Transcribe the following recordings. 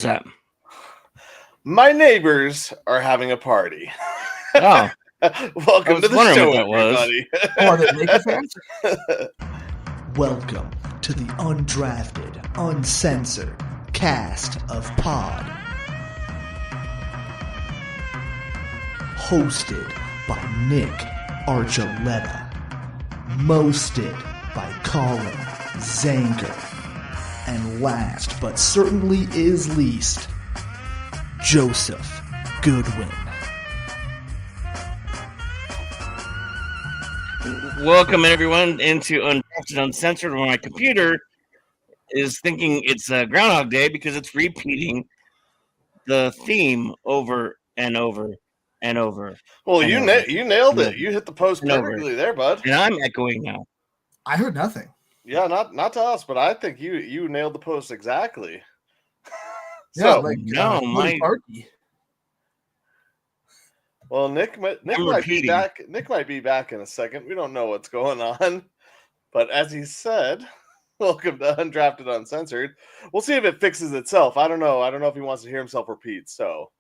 that? My neighbors are having a party. Oh, Welcome to the show, what it was. everybody. Are they Laker fans? Welcome to the Undrafted Uncensored cast of pod. Hosted by Nick Archuleta. Mosted by Colin Zanger. And last but certainly is least, Joseph Goodwin. Welcome everyone into Undrafted Uncensored, where my computer is thinking it's Groundhog Day because it's repeating the theme over and over and over. Well, and you over you nailed and it. You hit the post and over. perfectly there, bud. And I'm echoing now. I heard nothing. Yeah, not to us, but I think you nailed the post exactly. Yeah, So, like my party. well, Nick might be back. Nick might be back in a second. We don't know what's going on, but as he said, welcome to Undrafted Uncensored. We'll see if it fixes itself. I don't know. I don't know if he wants to hear himself repeat. So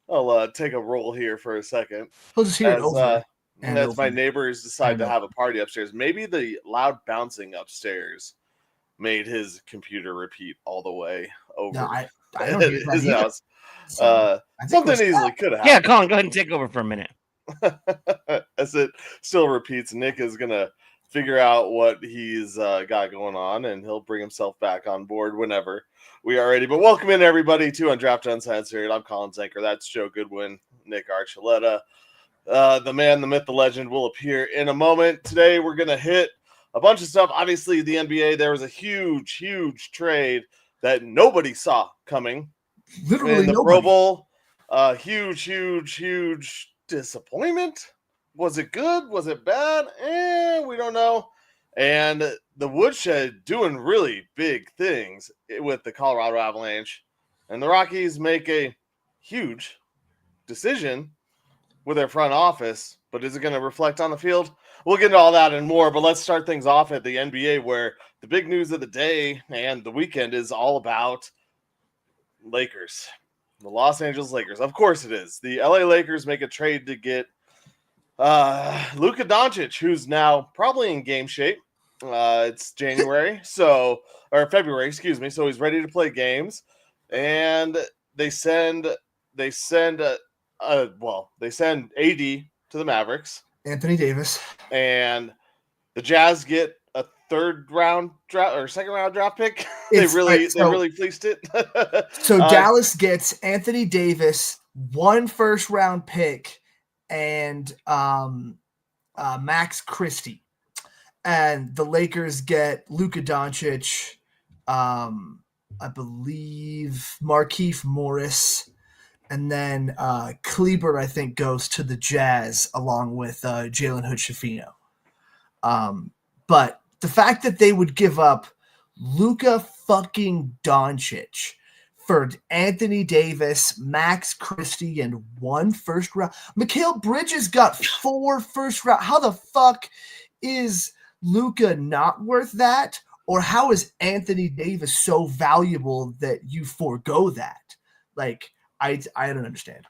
I'll take a roll here for a second. He'll just hear it over. And as my neighbors decide to have a party upstairs, maybe the loud bouncing upstairs made his computer repeat all the way over. No, I don't hear that his either. house. So, Something easily could have happened. Yeah, Colin, go ahead and take over for a minute. As it still repeats, Nick is going to figure out what he's got going on, and he'll bring himself back on board whenever we are ready. But welcome in, everybody, to Undrafted Uncensored. I'm Colin Zanker. That's Joe Goodwin, Nick Archuleta. The man, the myth, the legend will appear in a moment. Today, we're going to hit a bunch of stuff. Obviously, the NBA, there was a huge trade that nobody saw coming. Literally in the nobody. Pro Bowl. Huge disappointment. Was it good? Was it bad? We don't know. And the Woodshed doing really big things with the Colorado Avalanche. And the Rockies make a huge decision with their front office, but is it going to reflect on the field? We'll get into all that and more, but let's start things off at the NBA, where the big news of the day and the weekend is all about Lakers. The Los Angeles Lakers. Of course it is. The LA Lakers make a trade to get Luka Doncic, who's now probably in game shape. It's January, or February, excuse me. So he's ready to play games, and they send AD to the Mavericks. Anthony Davis. And the Jazz get a second round draft pick. They really fleeced it. So Dallas gets Anthony Davis, 1 first-round pick, and Max Christie. And the Lakers get Luka Doncic, I believe Markieff Morris, and then Kleber, I think, goes to the Jazz along with Jalen Hood-Schifino. But the fact that they would give up Luka fucking Doncic for Anthony Davis, Max Christie, and 1 first round. Mikal Bridges got 4 first round. How the fuck is Luka not worth that? Or how is Anthony Davis so valuable that you forego that? Like, I don't understand.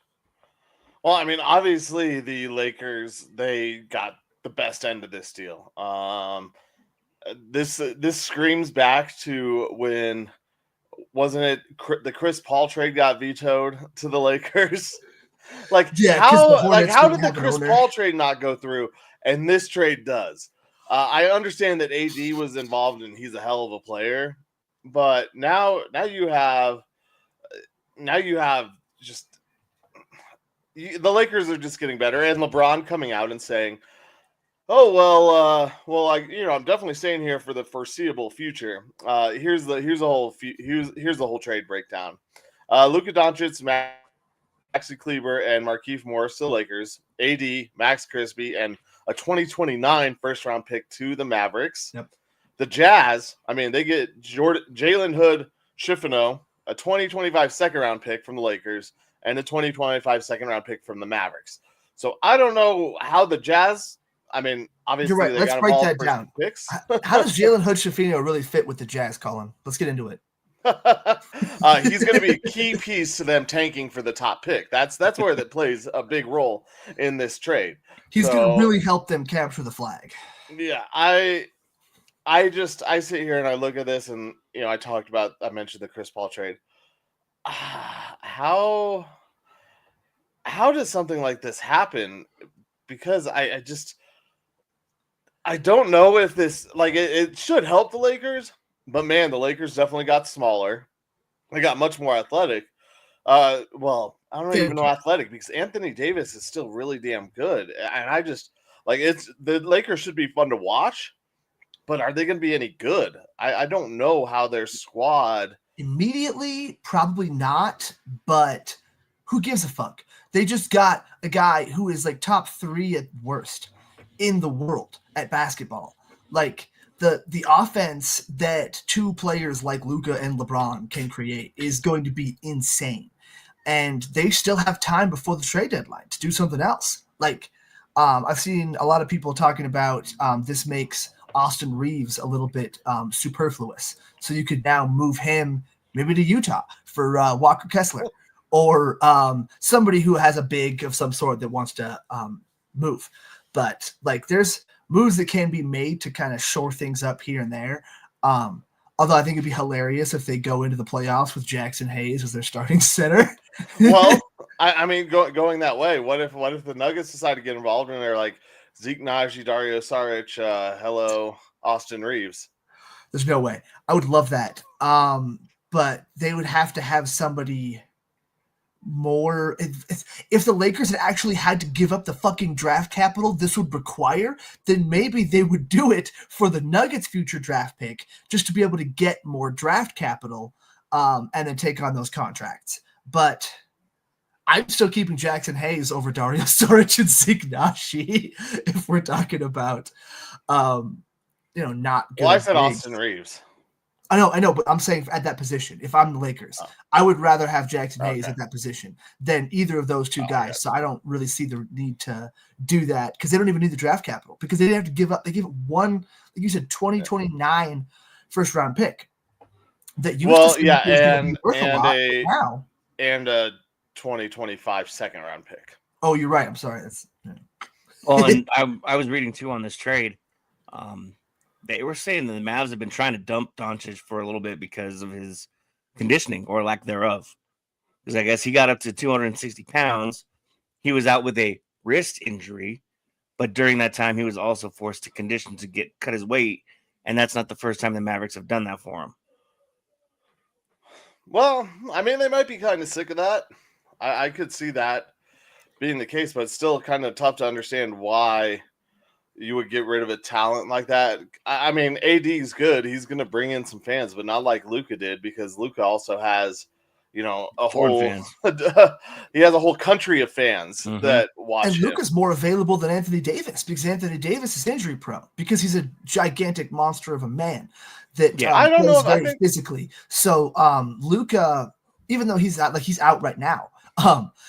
Well, I mean, obviously the Lakers, they got the best end of this deal. This screams back to when, wasn't it the Chris Paul trade got vetoed to the Lakers? How did the Chris Paul trade not go through and this trade does? I understand that AD was involved and he's a hell of a player, but now you have just the Lakers are just getting better, and LeBron coming out and saying, "Oh I'm definitely staying here for the foreseeable future." Here's the whole trade breakdown. Luka Doncic, Maxi Kleber, and Markieff Morris to the Lakers. AD, Max Christie, and a 2029 first round pick to the Mavericks. Yep. The Jazz, they get Jalen Hood-Schifino, a 2025 second round pick from the Lakers, and a 2025 second round pick from the Mavericks. So I don't know how the Jazz, obviously, you're right. they Let's got break all that down. picks. How does Jalen Hood-Schifino really fit with the Jazz, Colin? Let's get into it. He's going to be a key piece to them tanking for the top pick. That's where that plays a big role in this trade. He's going to So, really help them capture the flag. yeah, I sit here and I look at this, and I mentioned the Chris Paul trade. How does something like this happen? Because I don't know if this, like, it should help the Lakers, but man, the Lakers definitely got smaller. They got much more athletic. Well, I don't even know athletic, because Anthony Davis is still really damn good. And I just, like, the Lakers should be fun to watch, but are they going to be any good? I don't know how their squad. Immediately, probably not, but who gives a fuck? They just got a guy who is like top 3 at worst in the world at basketball. Like, the offense that 2 players like Luka and LeBron can create is going to be insane. And they still have time before the trade deadline to do something else. Like, I've seen a lot of people talking about this makes Austin Reeves a little bit superfluous. So you could now move him maybe to Utah for Walker Kessler, or somebody who has a big of some sort that wants to move. But like, there's moves that can be made to kind of shore things up here and there. Although I think it'd be hilarious if they go into the playoffs with Jackson Hayes as their starting center. Well, I mean, going that way, what if the Nuggets decide to get involved and they're like, Zeke Naji, Dario Saric, hello, Austin Reeves? There's no way. I would love that. But they would have to have somebody more. If the Lakers had actually had to give up the fucking draft capital this would require, then maybe they would do it for the Nuggets' future draft pick, just to be able to get more draft capital and then take on those contracts. But I'm still keeping Jackson Hayes over Dario Saric and Zeke Naji if we're talking about, not good. Well, I said Austin Reeves. I know, but I'm saying at that position, if I'm the Lakers, I would rather have Jackson Hayes at that position than either of those 2 guys. Okay. So I don't really see the need to do that, because they don't even need the draft capital, because they didn't have to give up. They give one, like you said, 2029 first round pick. That you and a 2025 second round pick. Oh, you're right. I'm sorry. Well, and I was reading too on this trade. They were saying that the Mavs have been trying to dump Doncic for a little bit because of his conditioning or lack thereof. Because I guess he got up to 260 pounds. He was out with a wrist injury, but during that time, he was also forced to condition to cut his weight. And that's not the first time the Mavericks have done that for him. Well, I mean, they might be kind of sick of that. I could see that being the case, but it's still kind of tough to understand why you would get rid of a talent like that. I mean, AD's good. He's going to bring in some fans, but not like Luka did, because Luka also has, a whole he has a whole country of fans that watch him. And Luka's more available than Anthony Davis, because Anthony Davis is injury prone, because he's a gigantic monster of a man that I don't know very physically. So Luka, even though he's out right now.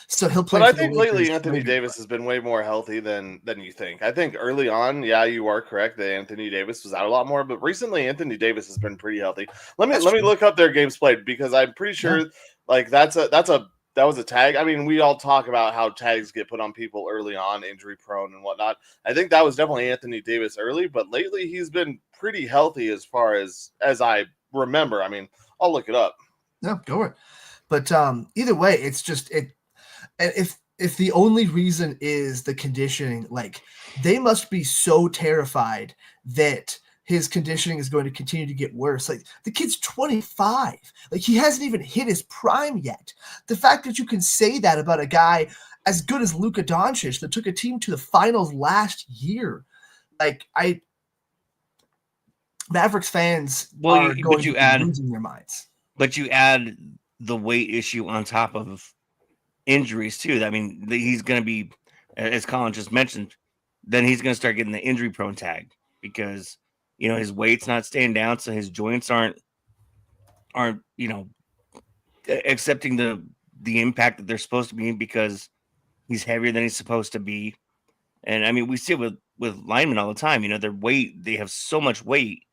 So he'll play. But I think lately Anthony Davis has been way more healthy than you think. I think early on, you are correct that Anthony Davis was out a lot more, but recently Anthony Davis has been pretty healthy. Let me look up their games played, because I'm pretty sure like that was a tag. I mean, we all talk about how tags get put on people early on, injury prone and whatnot. I think that was definitely Anthony Davis early, but lately he's been pretty healthy as far as I remember. I mean, I'll look it up. No, go ahead. But either way, it's just it. And if the only reason is the conditioning, like, they must be so terrified that his conditioning is going to continue to get worse. Like, the kid's 25. Like, he hasn't even hit his prime yet. The fact that you can say that about a guy as good as Luka Doncic that took a team to the finals last year, like, Mavericks fans are going to be losing their minds. But you add the weight issue on top of injuries too. I mean, he's going to be, as Colin just mentioned, then he's going to start getting the injury prone tag, because his weight's not staying down, so his joints aren't accepting the impact that they're supposed to be, because he's heavier than he's supposed to be. And I mean, we see it with linemen all the time. Their weight, they have so much weight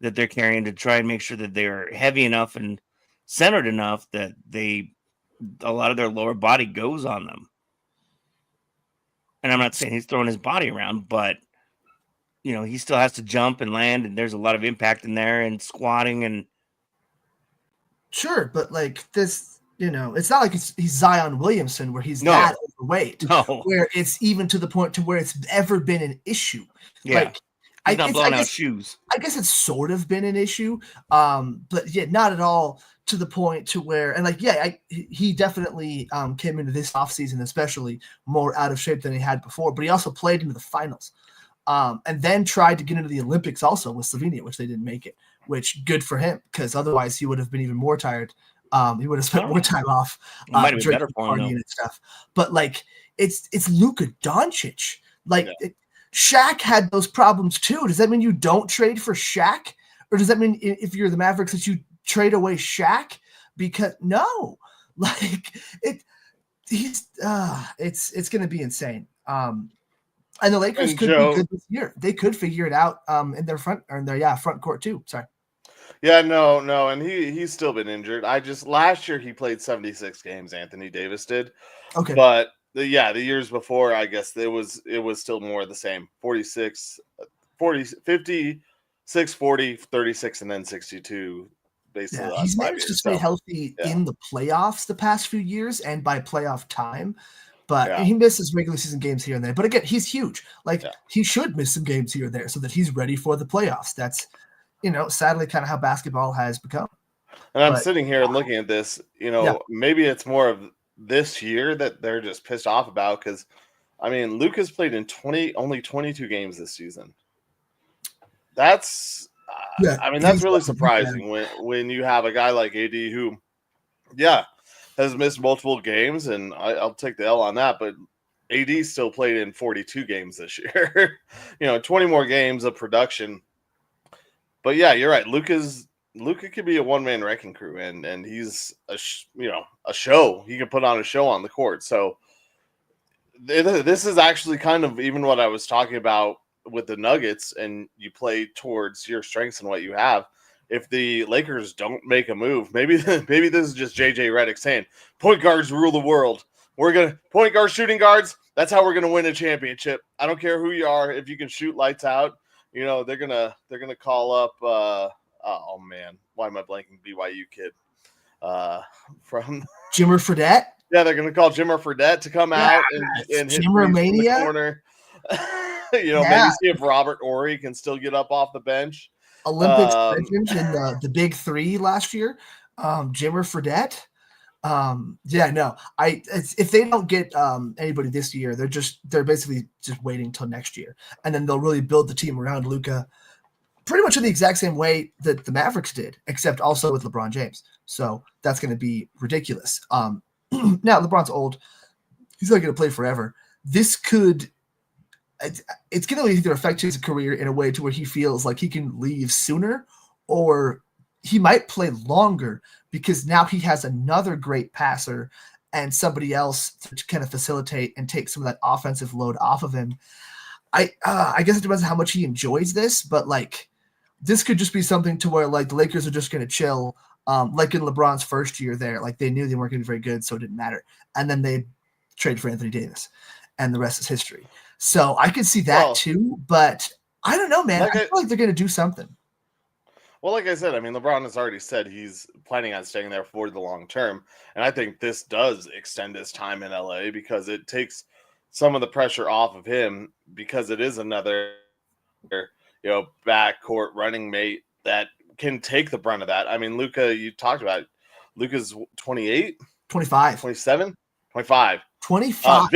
that they're carrying to try and make sure that they're heavy enough and centered enough that a lot of their lower body goes on them. And I'm not saying he's throwing his body around, but he still has to jump and land, and there's a lot of impact in there and squatting and. Sure, but like this, it's not like he's Zion Williamson where he's No. that overweight, No. where it's even to the point to where it's ever been an issue. Yeah. Like, he's not blowing out shoes. I guess it's sort of been an issue, but yeah, not at all to the point to where, and like, yeah, he definitely came into this offseason especially more out of shape than he had before, but he also played into the finals. And then tried to get into the Olympics also with Slovenia, which they didn't make it, which good for him, because otherwise he would have been even more tired. He would have spent more time off might have been better drinking, for him, partying and stuff. But like, it's Luka Doncic. Like, Shaq had those problems too. Does that mean you don't trade for Shaq? Or does that mean if you're the Mavericks that you trade away Shaq? Because no, like it's going to be insane. And the Lakers could be good this year. They could figure it out in their front court too. Sorry. Yeah, no, and he's still been injured. Last year he played 76 games. Anthony Davis did. Okay. But the years before, I guess it was still more the same. 46, 40, 56, 40, 36, and then 62. Basically, yeah, he's managed to stay healthy in the playoffs the past few years, and by playoff time. But he misses regular season games here and there. But again, he's huge. Like, he should miss some games here or there so that he's ready for the playoffs. That's, sadly kind of how basketball has become. And I'm sitting here and looking at this, maybe it's more of this year that they're just pissed off about because, I mean, Luka's played in only 22 games this season. That's, that's really surprising when you have a guy like AD who, has missed multiple games, and I'll take the L on that, but AD still played in 42 games this year. 20 more games of production. But yeah, you're right. Luka could be a one-man wrecking crew, and he's a show. He can put on a show on the court. So this is actually kind of even what I was talking about with the Nuggets, and you play towards your strengths and what you have. If the Lakers don't make a move, maybe this is just JJ Redick saying, point guards rule the world. We're going to point guards, shooting guards. That's how we're going to win a championship. I don't care who you are. If you can shoot lights out, they're going to call up, oh man, why am I blanking? BYU kid from Jimmer Fredette. Yeah. They're going to call Jimmer Fredette to come out and hit Jimmer Mania. The corner. Maybe see if Robert Horry can still get up off the bench. Olympics legends in the Big Three last year. Jimmer Fredette. If they don't get anybody this year, they're basically just waiting till next year, and then they'll really build the team around Luka, pretty much in the exact same way that the Mavericks did, except also with LeBron James. So that's going to be ridiculous. Now LeBron's old; he's not going to play forever. This could. It's going to either affect his career in a way to where he feels like he can leave sooner, or he might play longer because now he has another great passer and somebody else to kind of facilitate and take some of that offensive load off of him. I guess it depends on how much he enjoys this, but like this could just be something to where like the Lakers are just going to chill, like in LeBron's first year there. Like they knew they weren't going to be very good, so it didn't matter. And then they trade for Anthony Davis, and the rest is history. So I could see that too, but I don't know, man. I feel like they're going to do something. Well, like I said, I mean, LeBron has already said he's planning on staying there for the long term. And I think this does extend his time in LA because it takes some of the pressure off of him because it is another, backcourt running mate that can take the brunt of that. I mean, Luka, you talked about it. Luka's 28, 25, 27, 25, 25.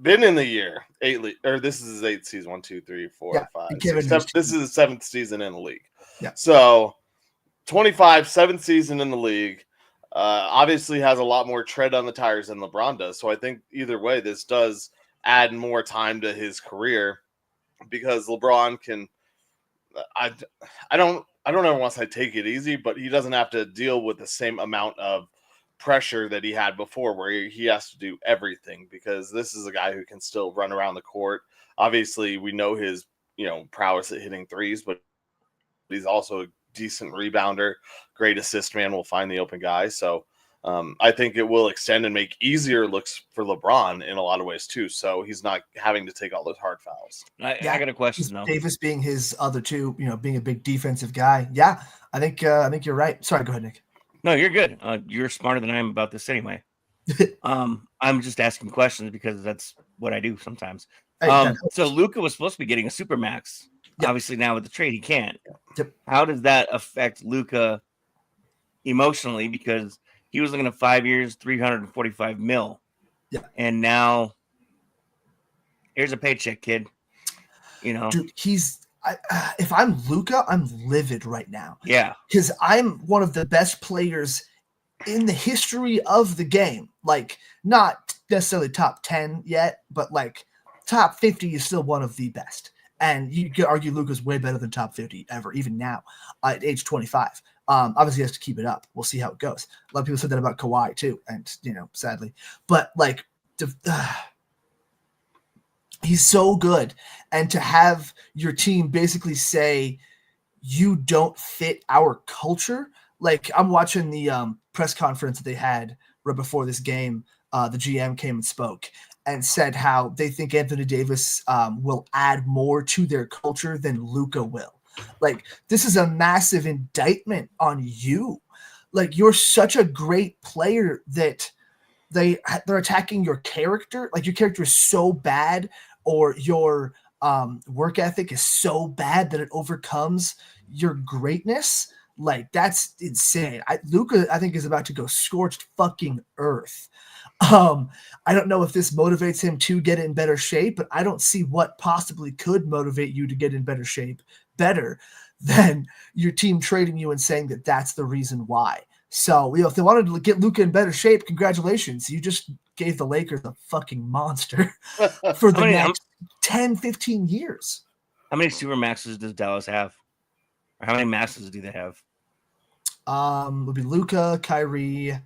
Been in the year this is his 8th season. 1, 2, 3, 4, 5, 6, 7. This is his 7th season in the league. Yeah. So 25, 7th season in the league. Obviously has a lot more tread on the tires than LeBron does. So I think either way, this does add more time to his career because LeBron can. I don't ever want to say take it easy, but he doesn't have to deal with the same amount of pressure that he had before where he has to do everything because this is a guy who can still run around the court. Obviously we know his, prowess at hitting threes, but he's also decent rebounder, great assist man, will find the open guy. So I think it will extend and make easier looks for LeBron in a lot of ways too. So he's not having to take all those hard fouls. I got a question though. Davis being his other two, being a big defensive guy. Yeah, I think you're right. Sorry, go ahead, Nick. No, you're good. You're smarter than I am about this anyway. I'm just asking questions because that's what I do sometimes. So Luka was supposed to be getting a supermax. Yep. Obviously, now with the trade, he can't. Yep. How does that affect Luka emotionally? Because he was looking at 5 years, $345 million. Yeah. And now here's a paycheck, kid. Dude, if I'm Luka, I'm livid right now. Yeah. Because I'm one of the best players in the history of the game. Like, not necessarily top 10 yet, but like top 50 is still one of the best. And you could argue Luka's way better than top 50 ever, even now at age 25. Obviously, he has to keep it up. We'll see how it goes. A lot of people said that about Kawhi too, and sadly. But like, he's so good, and to have your team basically say you don't fit our culture. Like, I'm watching the press conference that they had right before this game. The GM came and spoke and said how they think Anthony Davis will add more to their culture than Luka will. Like, this is a massive indictment on you. Like, you're such a great player that they're attacking your character. Like, your character is so bad, or your work ethic is so bad that it overcomes your greatness. Like, that's insane. Luka, I think, is about to go scorched fucking earth. I don't know if this motivates him to get in better shape, but I don't see what possibly could motivate you to get in better shape better than your team trading you and saying that that's the reason why. So, if they wanted to get Luka in better shape, congratulations. You just gave the Lakers a fucking monster for the next 10, 15 years. How many super maxes does Dallas have? Or how many maxes do they have? Would be Luka, Kyrie.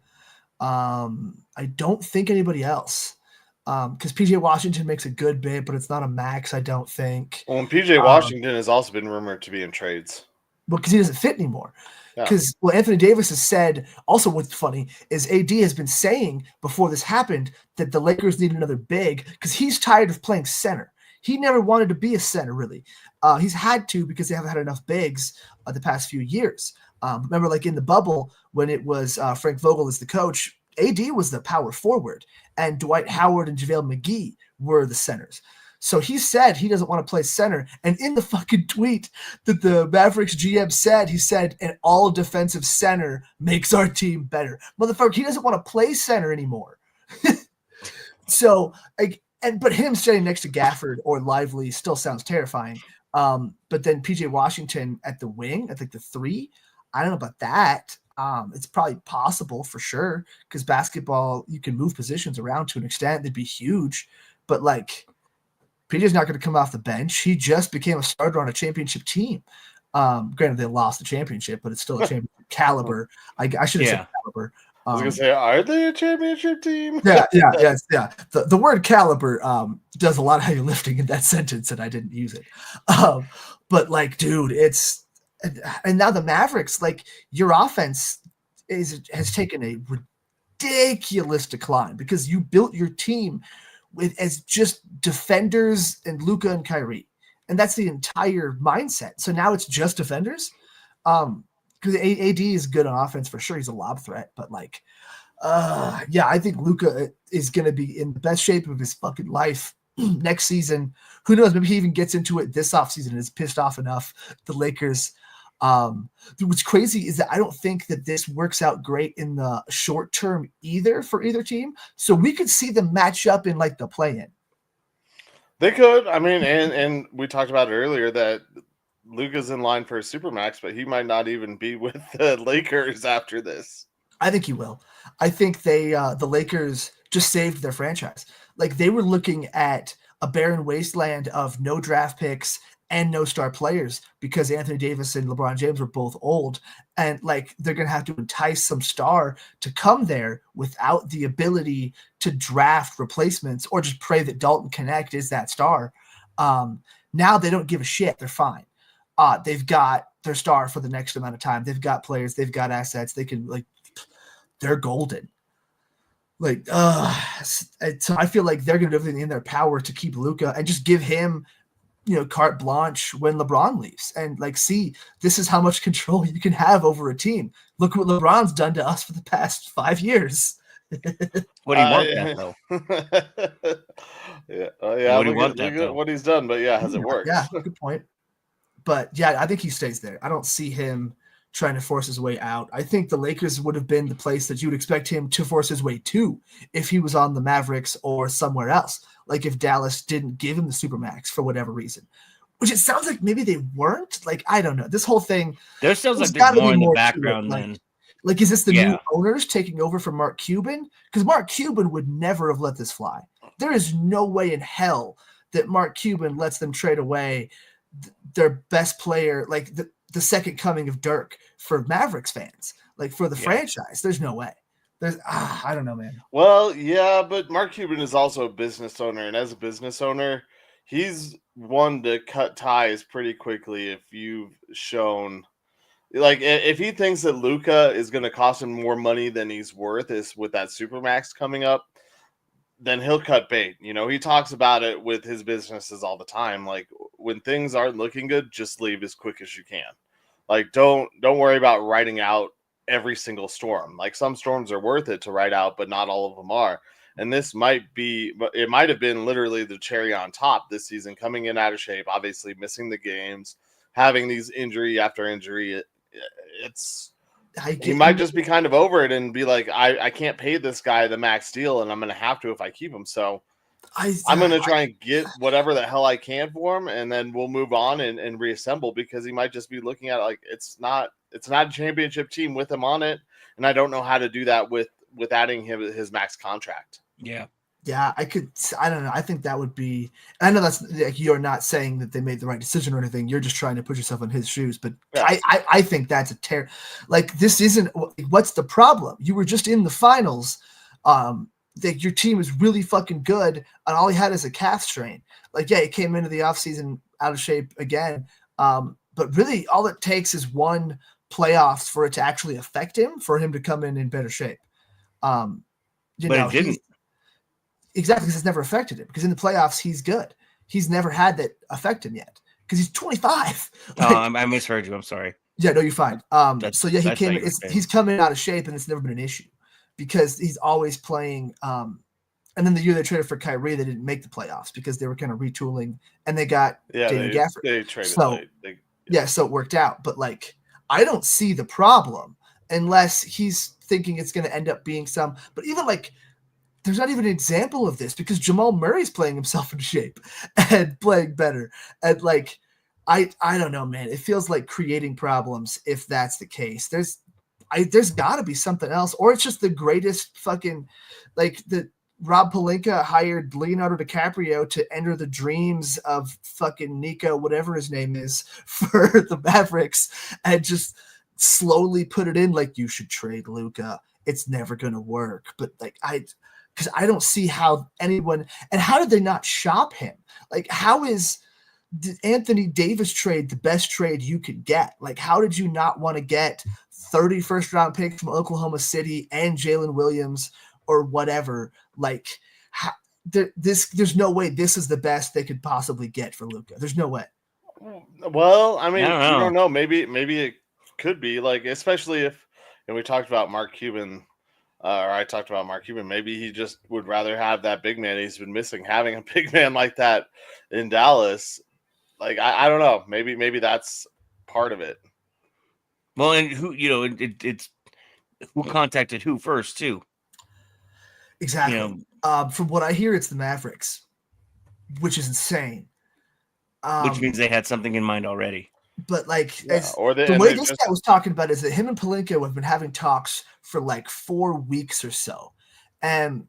I don't think anybody else. Because PJ Washington makes a good bit, but it's not a max, I don't think. Well, and PJ Washington has also been rumored to be in trades. Well, because he doesn't fit anymore. Because Anthony Davis has said, also what's funny is AD has been saying before this happened that the Lakers need another big because he's tired of playing center. He never wanted to be a center, really. He's had to because they haven't had enough bigs the past few years. Remember, like in the bubble, when it was Frank Vogel as the coach, AD was the power forward, and Dwight Howard and JaVale McGee were the centers. So he said he doesn't want to play center. And in the fucking tweet that the Mavericks GM said, he said, an all defensive center makes our team better. Motherfucker, he doesn't want to play center anymore. So, but him standing next to Gafford or Lively still sounds terrifying. But then PJ Washington at the wing, I think the 3, I don't know about that. It's probably possible for sure because basketball, you can move positions around to an extent. They'd be huge. But like, PJ's not going to come off the bench. He just became a starter on a championship team. Granted, they lost the championship, but it's still a championship caliber. I should have said caliber. I was going to say, are they a championship team? Yeah. The word caliber does a lot of heavy lifting in that sentence, and I didn't use it. But like, dude, and now the Mavericks, like, your offense has taken a ridiculous decline because you built your team as just defenders and Luka and Kyrie. And that's the entire mindset. So now it's just defenders. Because AD is good on offense for sure. He's a lob threat. But like, I think Luka is going to be in the best shape of his fucking life next season. Who knows? Maybe he even gets into it this offseason and is pissed off enough. The Lakers. What's crazy is that I don't think that this works out great in the short term either for either team. So we could see them match up in like the play-in. They could. I mean, and we talked about it earlier that Luka's in line for a supermax, but he might not even be with the Lakers after this. I think he will. I think the Lakers just saved their franchise. Like, they were looking at a barren wasteland of no draft picks and no star players because Anthony Davis and LeBron James were both old. And like, they're going to have to entice some star to come there without the ability to draft replacements or just pray that Dalton Connect is that star. Now they don't give a shit. They're fine. They've got their star for the next amount of time. They've got players, they've got assets. They can they're golden. So I feel like they're going to do everything in their power to keep Luka and just give him, carte blanche when LeBron leaves. And see, this is how much control you can have over a team. Look what LeBron's done to us for the past 5 years. What do you want that though? What do you want look at what he's done, but has it worked? Yeah, good point. But I think he stays there. I don't see him trying to force his way out. I think the Lakers would have been the place that you would expect him to force his way to if he was on the Mavericks or somewhere else. Like if Dallas didn't give him the Supermax for whatever reason, which it sounds like maybe they weren't. I don't know. This whole thing. There sounds like there's more in the background than. Is this the new owners taking over from Mark Cuban? Because Mark Cuban would never have let this fly. There is no way in hell that Mark Cuban lets them trade away their best player, the second coming of Dirk for Mavericks fans, for the franchise. There's no way. I don't know, man. Well, yeah, but Mark Cuban is also a business owner, and as a business owner, he's one to cut ties pretty quickly if you've shown if he thinks that Luka is going to cost him more money than he's worth is with that Supermax coming up, then he'll cut bait. He talks about it with his businesses all the time. When things aren't looking good, just leave as quick as you can. Don't worry about writing out every single storm. Some storms are worth it to write out, but not all of them are. And this might have been literally the cherry on top this season, coming in out of shape, obviously missing the games, having these injury after injury. He might just be kind of over it and be like, I can't pay this guy the max deal, and I'm going to have to if I keep him. So I'm going to try and get whatever the hell I can for him, and then we'll move on and reassemble, because he might just be looking at it it's not a championship team with him on it, and I don't know how to do that with adding him his max contract. Yeah, I don't know. I think that would be. I know that's you're not saying that they made the right decision or anything. You're just trying to put yourself in his shoes. But yes. I think that's a this isn't. What's the problem? You were just in the finals. Your team is really fucking good, and all he had is a calf strain. He came into the offseason out of shape again. But really, all it takes is one playoffs for it to actually affect him, for him to come in better shape. But it didn't. Exactly, because it's never affected him. Because in the playoffs, he's good. He's never had that affect him yet. Because he's 25. I misheard you. I'm sorry. Yeah, no, you're fine. He's coming out of shape, and it's never been an issue because he's always playing. And then the year they traded for Kyrie, they didn't make the playoffs because they were kind of retooling, and they got David Gafford. They traded late. So it worked out. But I don't see the problem unless he's thinking it's going to end up being some. But even there's not even an example of this because Jamal Murray's playing himself into shape and playing better. And I don't know, man. It feels like creating problems if that's the case. There's got to be something else, or it's just the greatest fucking the Rob Pelinka hired Leonardo DiCaprio to enter the dreams of fucking Nico, whatever his name is, for the Mavericks, and just slowly put it in you should trade Luka. It's never gonna work, but because I don't see how anyone, and how did they not shop him? How is the Anthony Davis trade the best trade you could get? How did you not want to get 30 first-round picks from Oklahoma City and Jalen Williams or whatever? There's no way this is the best they could possibly get for Luka. There's no way. Well, I mean, you don't know. Maybe it could be especially if, and we talked about Mark Cuban. Or I talked about Mark Cuban. Maybe he just would rather have that big man he's been missing. Having a big man like that in Dallas, I don't know. Maybe that's part of it. Well, and who it's who contacted who first too. Exactly. From what I hear, it's the Mavericks, which is insane. Which means they had something in mind already. But the way this guy was talking about is that him and Pelinka have been having talks for 4 weeks or so. And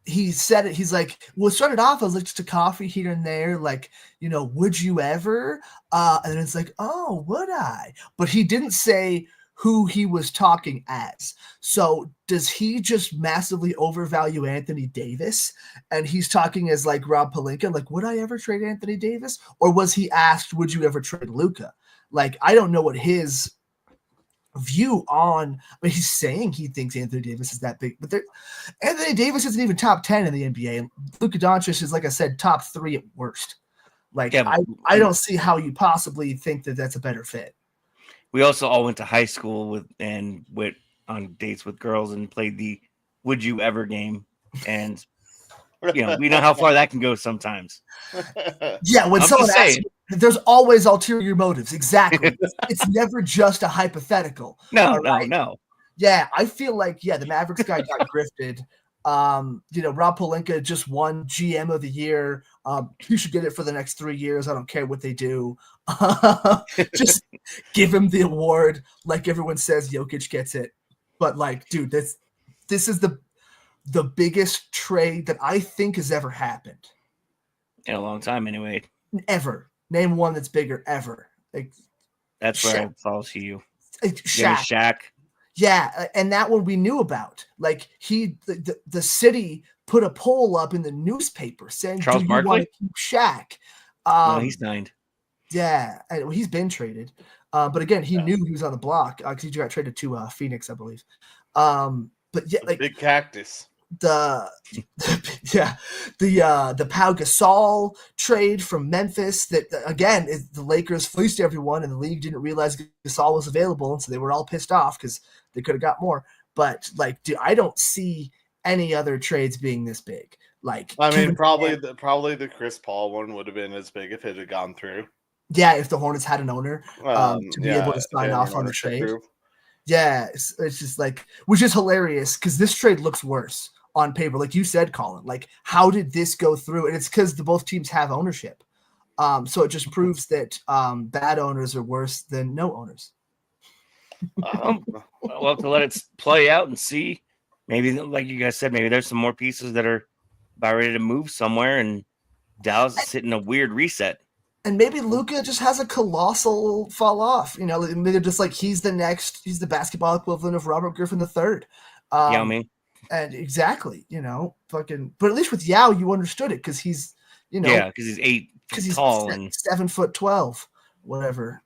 he said it, he's like, well, it started off as just a coffee here and there, would you ever? And then it's oh, would I? But he didn't say who he was talking as. So does he just massively overvalue Anthony Davis? And he's talking as Rob Pelinka, would I ever trade Anthony Davis? Or was he asked, would you ever trade Luka? Like, I don't know what his view on. I mean, he's saying he thinks Anthony Davis is that big, but Anthony Davis isn't even top 10 in the NBA. And Luka Doncic is, like I said, top 3 at worst. Like, Yeah, I don't see how you possibly think that that's a better fit. We also all went to high school went on dates with girls and played the "Would You Ever" game, and we know how far that can go sometimes. Yeah, when I'm someone just asks, saying. there's always ulterior motives. Exactly. It's never just a hypothetical. No, right? no. Yeah, I feel like the Mavericks guy got grifted. Rob Pelinka just won GM of the year. He should get it for the next 3 years. I don't care what they do. Just give him the award. Like everyone says, Jokic gets it. But like, dude, this is the biggest trade that I think has ever happened. In a long time, anyway. Ever. Name one that's bigger ever. Like, that's where I fall to you. Shaq. Yeah, and that one we knew about. Like the city put a poll up in the newspaper saying, Charles "Do you Barkley? want to keep Shaq?" No, he's signed. Yeah, he's been traded. But again, he knew he was on the block because he got traded to Phoenix, I believe. But yeah, like big cactus. The Pau Gasol trade from Memphis that again the Lakers fleeced everyone and the league didn't realize Gasol was available, and so they were all pissed off because they could have got more. But like, dude, I don't see any other trades being this big. Like, I mean, probably the Chris Paul one would have been as big if it had gone through. Yeah, if the Hornets had an owner to be able to sign off on the trade. Group. Yeah, it's just like, which is hilarious because this trade looks worse on paper. Like you said, Colin, like, how did this go through? And it's because both teams have ownership. So it just proves that bad owners are worse than no owners. We'll have to let it play out and see. Maybe, like you guys said, maybe there's some more pieces that are about ready to move somewhere, and Dallas is hitting a weird reset. And maybe Luka just has a colossal fall off. Maybe just like he's the basketball equivalent of Robert Griffin III. Yao Ming. And exactly, but at least with Yao, you understood it because he's, yeah, because he's 8 feet tall and 7'12", whatever.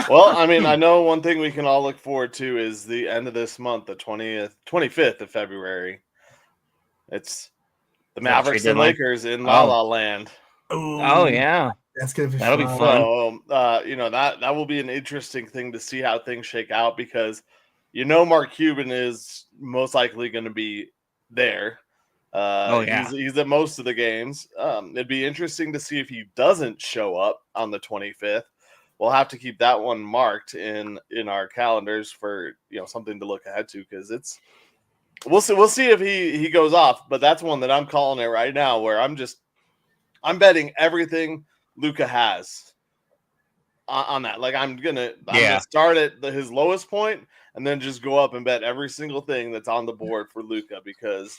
Well, I mean, I know one thing we can all look forward to is the end of this month, the 25th of February. It's the Mavericks and Lakers in La La Land. Oh yeah, that'll be fun. So, that will be an interesting thing to see how things shake out because Mark Cuban is most likely going to be there. He's at most of the games. It'd be interesting to see if he doesn't show up on the 25th. We'll have to keep that one marked in our calendars for something to look ahead to because we'll see if he goes off. But that's one that I'm calling it right now where I'm betting everything Luka has on that. Like I'm gonna start at his lowest point and then just go up and bet every single thing that's on the board for Luka because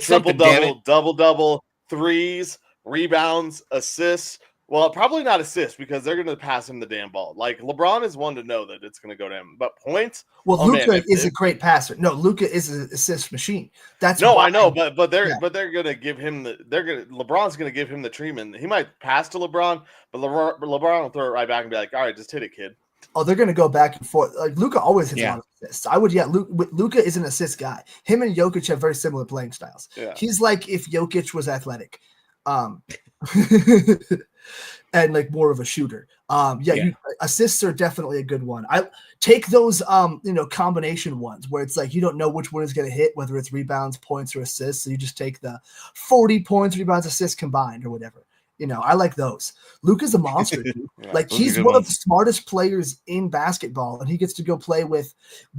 triple double, threes, rebounds, assists. Well, probably not assists because they're going to pass him the damn ball. Like LeBron is one to know that it's going to go to him, but points. Well, Luka is a great passer. No, Luka is an assist machine. That's I know, but they're going to give him LeBron's going to give him the treatment. He might pass to LeBron, but LeBron will throw it right back and be like, "All right, just hit it, kid." Oh, they're going to go back and forth. Like Luka always hits a lot of assists. Luka is an assist guy. Him and Jokic have very similar playing styles. Yeah. He's like if Jokic was athletic. And like more of a shooter. Assists are definitely a good one. I take those combination ones where it's like you don't know which one is going to hit, whether it's rebounds, points, or assists. So you just take the 40 points, rebounds, assists combined or whatever. I like those. Luka's a monster, dude. Like he's one of the smartest players in basketball, and he gets to go play with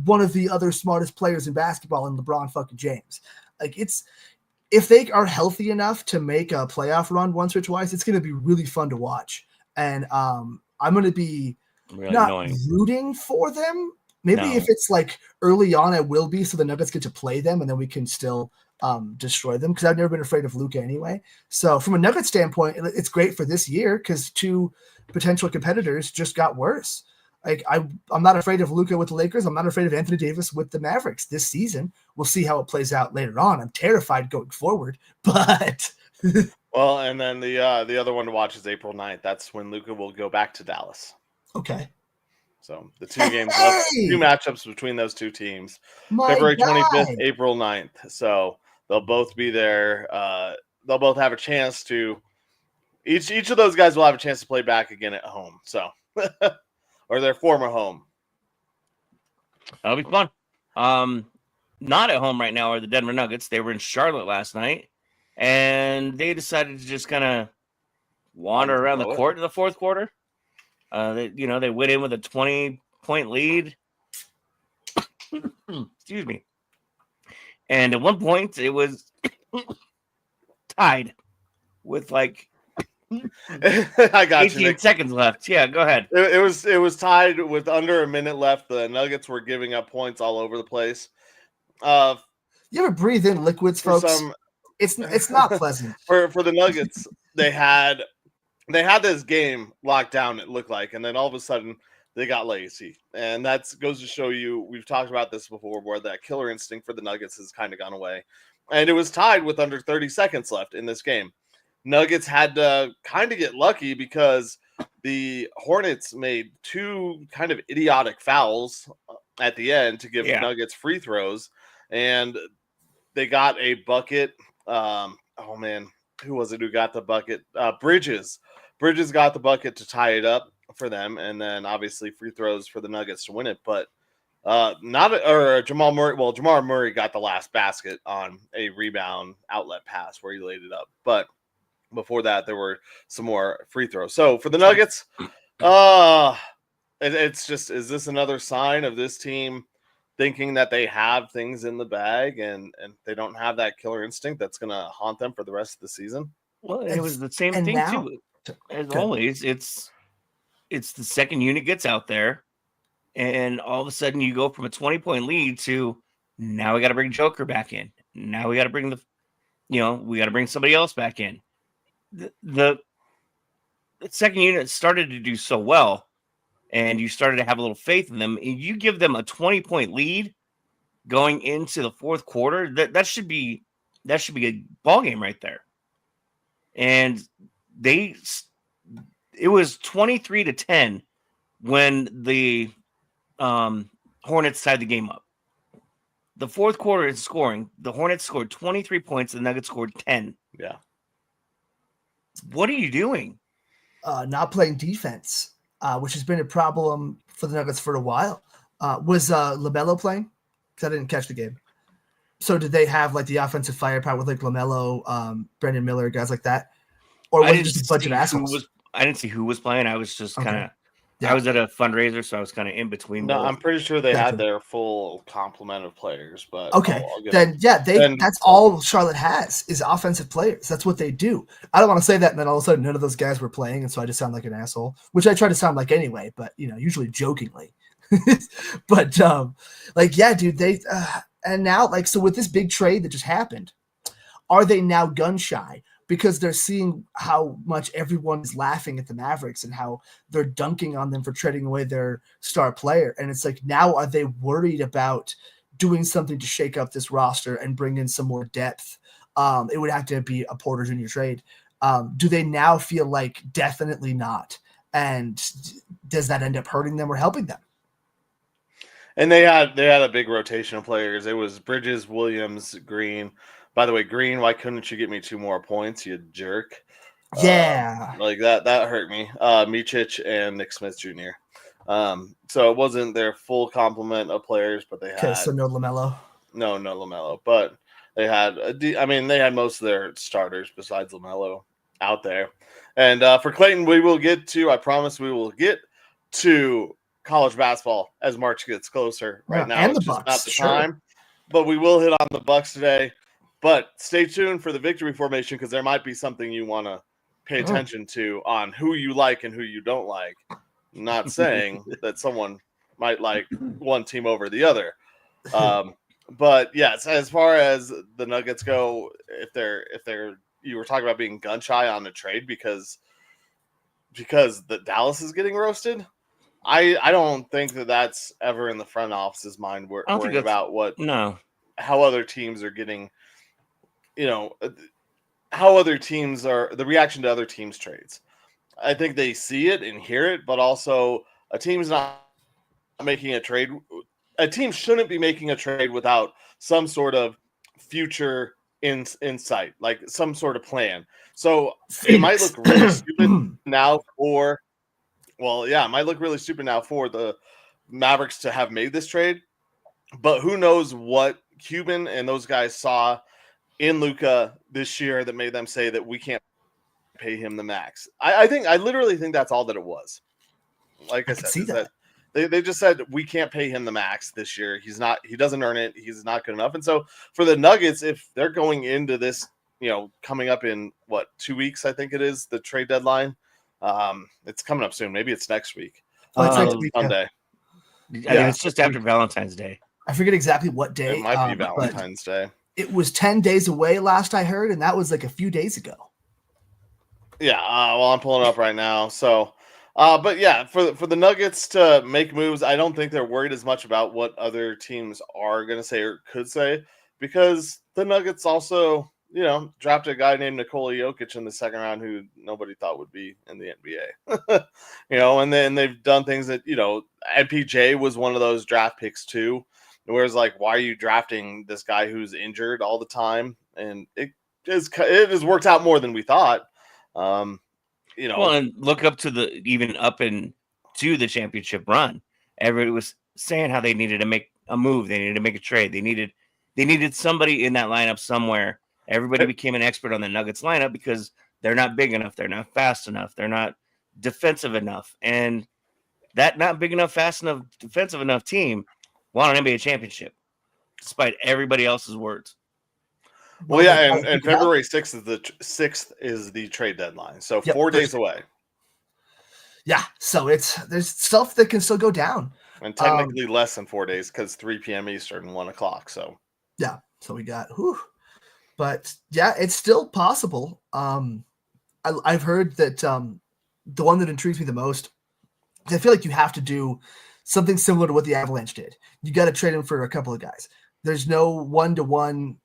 one of the other smartest players in basketball in LeBron fucking James. Like if they are healthy enough to make a playoff run once or twice, it's going to be really fun to watch. And I'm going to be rooting for them. Maybe if it's like early on, I will be, so the Nuggets get to play them, and then we can still destroy them because I've never been afraid of Luka anyway. So from a Nuggets standpoint, it's great for this year because 2 potential competitors just got worse. Like I'm not afraid of Luka with the Lakers. I'm not afraid of Anthony Davis with the Mavericks this season. We'll see how it plays out later on. I'm terrified going forward, but Well, and then the other one to watch is April 9th. That's when Luka will go back to Dallas. Okay. So the two games left, two matchups between those two teams. My February 25th, guy. April 9th. So they'll both be there. They'll both have a chance to each of those guys will have a chance to play back again at home. So or their former home. That'll be fun. Not at home right now are the Denver Nuggets. They were in Charlotte last night, and they decided to just kind of wander around the court in the fourth quarter. They went in with a 20-point lead. Excuse me. And at one point, it was tied with like I got 18 seconds left. Yeah, go ahead. It was tied with under a minute left. The Nuggets were giving up points all over the place. You ever breathe in liquids, folks? It's not pleasant. For the Nuggets, they had this game locked down, it looked like, and then all of a sudden they got lazy. And that goes to show you, we've talked about this before, where that killer instinct for the Nuggets has kind of gone away. And it was tied with under 30 seconds left in this game. Nuggets had to kind of get lucky because the Hornets made two kind of idiotic fouls at the end to give the Nuggets free throws. And they got a bucket. Oh, man. Who was it who got the bucket? Bridges. Bridges got the bucket to tie it up for them, and then obviously free throws for the Nuggets to win it. But Jamal Murray. Well, Jamal Murray got the last basket on a rebound outlet pass where he laid it up. But before that, there were some more free throws. So for the Nuggets, it's just, is this another sign of this team thinking that they have things in the bag and they don't have that killer instinct that's going to haunt them for the rest of the season? Well, it was the same thing too. As always, it's the second unit gets out there, and all of a sudden you go from a 20-point lead to now we got to bring Joker back in. Now we got to bring we got to bring somebody else back in. The second unit started to do so well, and you started to have a little faith in them. And you give them a 20-point lead going into the fourth quarter. That should be a ball game right there. And it was 23-10 when the Hornets tied the game up. The fourth quarter is scoring. The Hornets scored 23 points. The Nuggets scored 10. Yeah. What are you doing? Not playing defense, which has been a problem for the Nuggets for a while. Was LaMelo playing? Because I didn't catch the game. So did they have like the offensive firepower with like LaMelo, Brendan Miller, guys like that? Or was it just a bunch of assholes? I didn't see who was playing. I was just kind of I was at a fundraiser, so I was kind of in between. No, I'm pretty sure they had their full complement of players, but that's all Charlotte has is offensive players. That's what they do. I don't want to say that, and then all of a sudden none of those guys were playing, and so I just sound like an asshole, which I try to sound like anyway, but usually jokingly. But dude, they and now so with this big trade that just happened, are they now gun shy? Because they're seeing how much everyone is laughing at the Mavericks and how they're dunking on them for trading away their star player. And it's like, now are they worried about doing something to shake up this roster and bring in some more depth? It would have to be a Porter Jr. trade. Do they now feel like definitely not? And does that end up hurting them or helping them? And they had a big rotation of players. It was Bridges, Williams, Green. By the way, Green, why couldn't you get me 2 more points, you jerk? Yeah. That hurt me. Micic and Nick Smith Jr. So it wasn't their full complement of players, but they had... Okay, so no LaMelo? No LaMelo. But they had... they had most of their starters besides LaMelo out there. And for Clayton, I promise we will get to college basketball as March gets closer. Right now, and it's the just Bucks, not the time. But we will hit on the Bucks today. But stay tuned for the victory formation because there might be something you want to pay attention to on who you like and who you don't like. I'm not saying that someone might like one team over the other. But yes, as far as the Nuggets go, if they're you were talking about being gun shy on the trade because the Dallas is getting roasted. I don't think that's ever in the front office's mind. Worrying about how other teams are getting. how other teams are, the reaction to other teams' trades. I think they see it and hear it, but also a team's not making a trade. A team shouldn't be making a trade without some sort of future insight, like some sort of plan. So it might Phoenix. look really stupid now for, well, yeah, it might look really stupid now for the Mavericks to have made this trade, but who knows what Cuban and those guys saw in Luka this year that made them say that we can't pay him the max. I literally think that's all that it was. Like I can said, see is that. they just said we can't pay him the max this year. He doesn't earn it. He's not good enough. And so for the Nuggets, if they're going into this, coming up in 2 weeks, I think it is the trade deadline. It's coming up soon. Maybe it's next week. Oh, it's next week, Sunday. I mean, it's just after Valentine's Day. I forget exactly what day. It might be Valentine's Day. It was 10 days away last I heard, and that was like a few days ago. Yeah, well, I'm pulling it up right now. So, but yeah, for the Nuggets to make moves, I don't think they're worried as much about what other teams are going to say or could say, because the Nuggets also, drafted a guy named Nikola Jokic in the second round who nobody thought would be in the NBA. And then they've done things that, MPJ was one of those draft picks too. Whereas, like, why are you drafting this guy who's injured all the time? And it has worked out more than we thought. Well, and look up to the championship run. Everybody was saying how they needed to make a move. They needed to make a trade. They needed somebody in that lineup somewhere. Everybody became an expert on the Nuggets lineup because they're not big enough. They're not fast enough. They're not defensive enough. And that not big enough, fast enough, defensive enough team won an NBA championship, despite everybody else's words. Well, yeah, and February 6th is the trade deadline, so 4 days away. Yeah, so there's stuff that can still go down, and technically less than 4 days because 3 p.m. Eastern, 1 o'clock. So yeah, so we got but yeah, it's still possible. I've heard that the one that intrigues me the most, I feel like you have to do something similar to what the Avalanche did. You got to trade him for a couple of guys. There's no one-to-one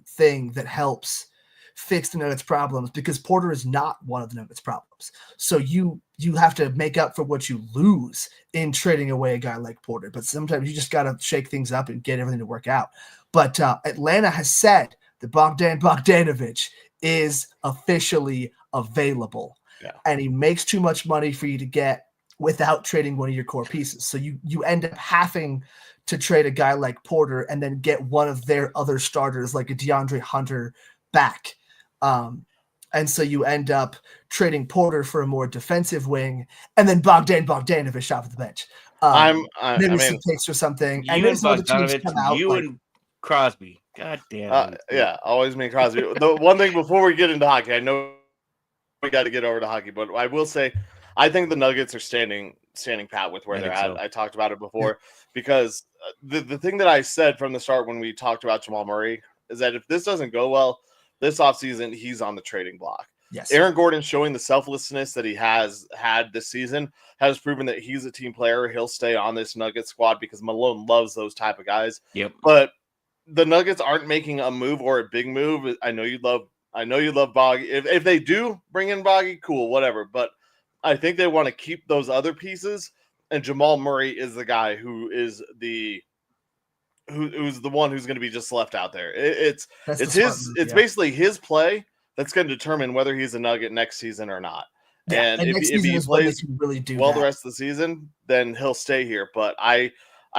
thing that helps fix the Nuggets problems because Porter is not one of the Nuggets problems. So you have to make up for what you lose in trading away a guy like Porter. But sometimes you just got to shake things up and get everything to work out. But Atlanta has said that Bogdan Bogdanović is officially available. Yeah. And he makes too much money for you to get without trading one of your core pieces. So you end up having to trade a guy like Porter and then get one of their other starters like a DeAndre Hunter back. And so you end up trading Porter for a more defensive wing and then Bogdan Bogdanović off the bench. Maybe some picks or something. And then some other teams come out. And Crosby. God damn. Yeah, always me and Crosby. The one thing before we get into hockey, I know we got to get over to hockey, but I will say I think the Nuggets are standing pat with where they're at. So. I talked about it before because the thing that I said from the start when we talked about Jamal Murray is that if this doesn't go well this offseason, he's on the trading block. Yes. Aaron Gordon showing the selflessness that he has had this season has proven that he's a team player. He'll stay on this Nuggets squad because Malone loves those type of guys. Yep. But the Nuggets aren't making a move or a big move. I know you love Boggy. If they do bring in Boggy, cool, whatever. But I think they want to keep those other pieces, and Jamal Murray is the guy who's the one who's going to be just left out there. It's basically his play that's going to determine whether he's a Nugget next season or not. Yeah, and if he plays really do well the rest of the season, then he'll stay here. But I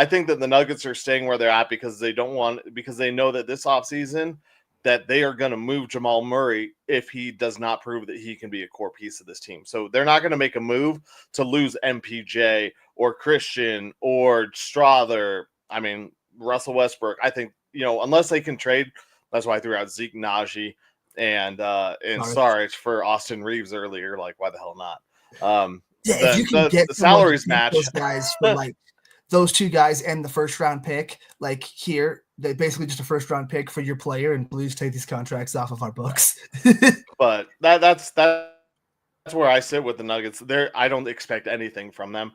think that the Nuggets are staying where they're at because they know that this offseason that they are going to move Jamal Murray if he does not prove that he can be a core piece of this team. So they're not going to make a move to lose MPJ or Christian or Strother. I mean, Russell Westbrook. I think, unless they can trade, that's why I threw out Zeke Naji and Saric for Austin Reeves earlier. Like, why the hell not? If you can get the salaries match those guys for like those two guys and the first round pick, like here, they basically just a first round pick for your player, and please take these contracts off of our books. But that's where I sit with the Nuggets. I don't expect anything from them,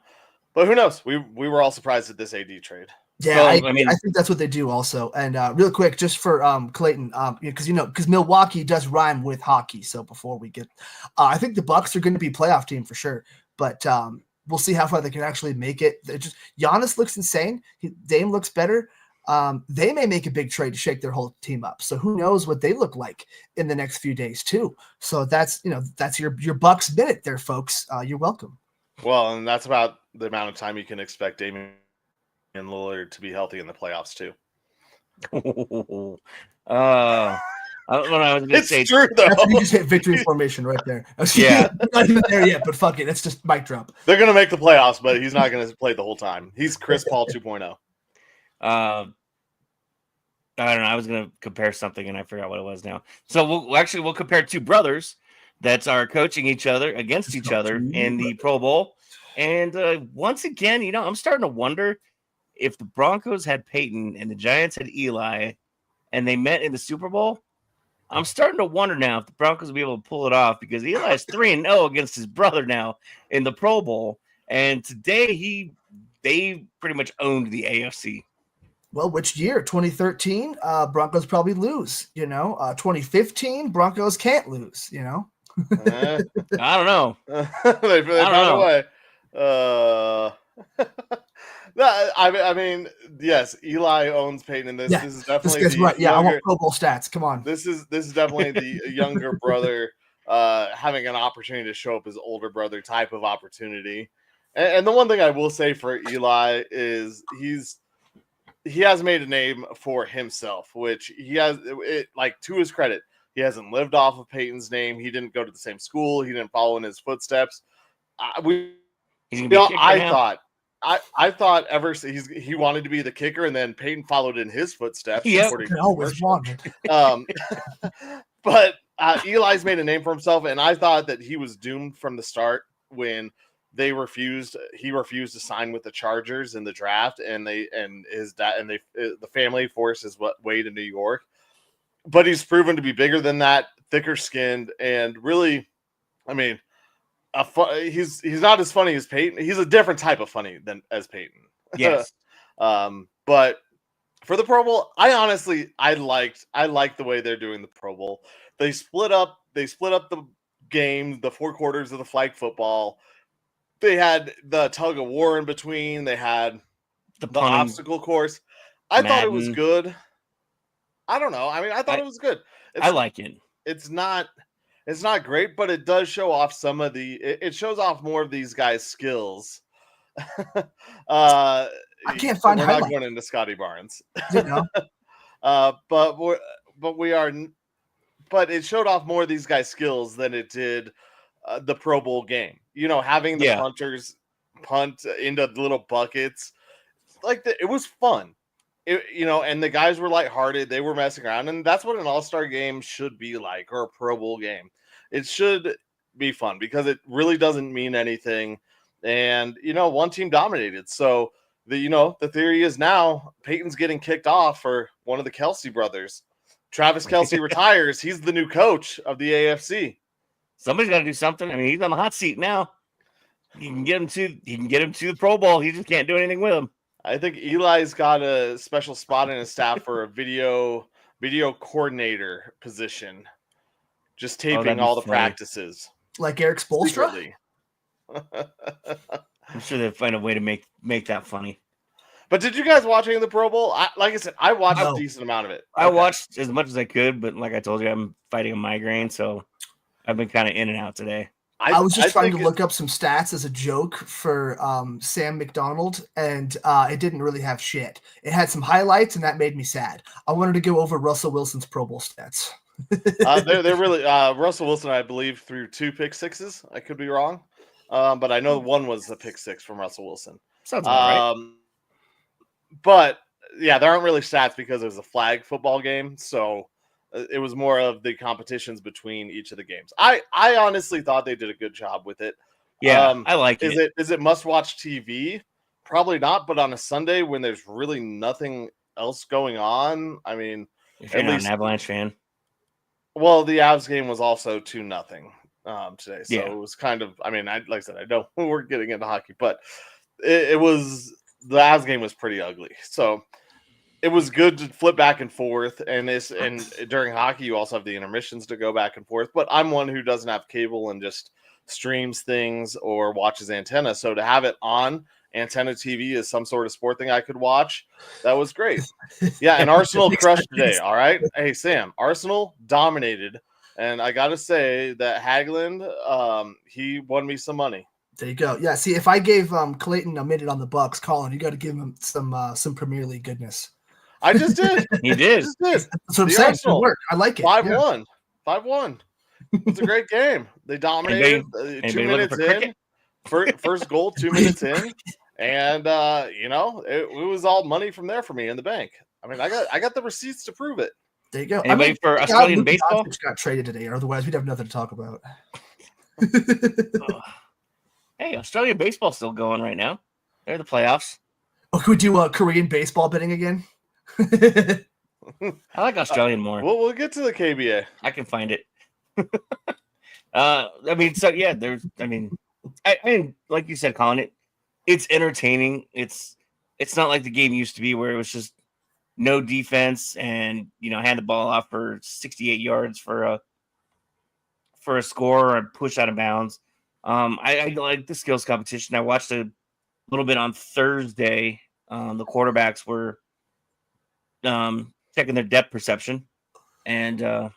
but who knows? We were all surprised at this AD trade. Yeah, So, I think that's what they do also. And real quick, just for Clayton, because Milwaukee does rhyme with hockey. So before we get, I think the Bucks are going to be a playoff team for sure. But we'll see how far they can actually make it. Giannis looks insane. Dame looks better. They may make a big trade to shake their whole team up. So who knows what they look like in the next few days too. So that's your Bucks minute there, folks. You're welcome. Well, and that's about the amount of time you can expect Damian Lillard to be healthy in the playoffs too. I was going to say, It's true though. You just hit victory formation right there. Yeah. Not even there yet, but fuck it. It's just mic drop. They're going to make the playoffs, but he's not going to play the whole time. He's Chris Paul 2.0. I don't know. I was going to compare something and I forgot what it was now. So we'll compare two brothers that are coaching each other against each other in the Pro Bowl. And once again, I'm starting to wonder if the Broncos had Peyton and the Giants had Eli and they met in the Super Bowl. I'm starting to wonder now if the Broncos will be able to pull it off, because Eli's 3-0 against his brother now in the Pro Bowl. And today they pretty much owned the AFC. Well, which year? 2013, Broncos probably lose, 2015, Broncos can't lose, I don't know. they found a way. I mean, yes, Eli owns Peyton in this. Yeah, this is definitely this guy's right. Yeah, younger, I want Pro Bowl stats. Come on. This is definitely the younger brother having an opportunity to show up his older brother type of opportunity. And the one thing I will say for Eli is he has made a name for himself, which he has, to his credit, he hasn't lived off of Peyton's name. He didn't go to the same school. He didn't follow in his footsteps. I thought he wanted to be the kicker, and then Peyton followed in his footsteps. Yep. I always wanted. But Eli's made a name for himself, and I thought that he was doomed from the start when he refused to sign with the Chargers in the draft, and the family forced his way to New York. But he's proven to be bigger than that, thicker skinned, and really, I mean, he's not as funny as Peyton. He's a different type of funny as Peyton. Yes. But for the Pro Bowl, I like the way they're doing the Pro Bowl. They split up the game, the 4 quarters of the flag football. They had the tug of war in between. They had the obstacle course. I thought it was good. I don't know. I mean, I thought it was good. I like it. It's not great, but it does show off it shows off more of these guys' skills. I can't find we're highlights. not going into Scotty Barnes. But it showed off more of these guys' skills than it did the Pro Bowl game. Having the punters punt into little buckets, it was fun. And the guys were lighthearted. They were messing around, and that's what an all-star game should be like, or a Pro Bowl game. It should be fun because it really doesn't mean anything. And one team dominated. So the theory is now Peyton's getting kicked off for one of the Kelsey brothers. Travis Kelsey retires. He's the new coach of the AFC. Somebody's got to do something. I mean, he's on the hot seat now. He can get him to the Pro Bowl. He just can't do anything with him. I think Eli's got a special spot in his staff for a video coordinator position, just taping all the practices, like Eric Spoelstra. I'm sure they'll find a way to make that funny. But did you guys watch any of the Pro Bowl? Like I said, I watched a decent amount of it. I watched as much as I could, but like I told you, I'm fighting a migraine, so I've been kind of in and out today. I was just trying to look up some stats as a joke for Sam McDonald, and it didn't really have shit. It had some highlights, and that made me sad. I wanted to go over Russell Wilson's Pro Bowl stats. They're really Russell Wilson, I believe, threw 2 pick sixes. I could be wrong, but I know one was the pick 6 from Russell Wilson. Sounds about right. But yeah, there aren't really stats because it was a flag football game, so it was more of the competitions between each of the games. I honestly thought they did a good job with it. Yeah, I like it. Is it must-watch TV? Probably not, but on a Sunday when there's really nothing else going on, I mean... If you're not an Avalanche fan. Well, the Avs game was also 2-0 today, so yeah. It was kind of... I mean, like I said, I know we're getting into hockey, but it was the Avs game was pretty ugly. So it was good to flip back and forth. And during hockey, you also have the intermissions to go back and forth. But I'm one who doesn't have cable and just streams things or watches Antenna. So to have it on Antenna TV is some sort of sport thing I could watch. That was great. Yeah, and Arsenal crushed today. All right. Hey, Sam, Arsenal dominated. And I got to say that Hagelin, he won me some money. There you go. Yeah, see, if I gave Clayton a minute on the Bucks, Colin, you got to give him some Premier League goodness. I just did. He did. That's what I'm saying. It worked. I like it. 5-1. 5-1. It's a great game. They dominated. 2 minutes in. First goal, 2 minutes in. And, it was all money from there for me in the bank. I mean, I got the receipts to prove it. There you go. Anybody for Australian baseball? Got traded today, or otherwise we'd have nothing to talk about. Hey, Australian baseball's still going right now. They're the playoffs. Oh, could we do Korean baseball betting again? I like Australian more. We'll get to the KBA. I can find it. I mean, like you said, Colin, it's entertaining. It's not like the game used to be where it was just no defense and hand the ball off for 68 yards for a score or push out of bounds. I like the skills competition. I watched a little bit on Thursday. The quarterbacks were checking their depth perception, and some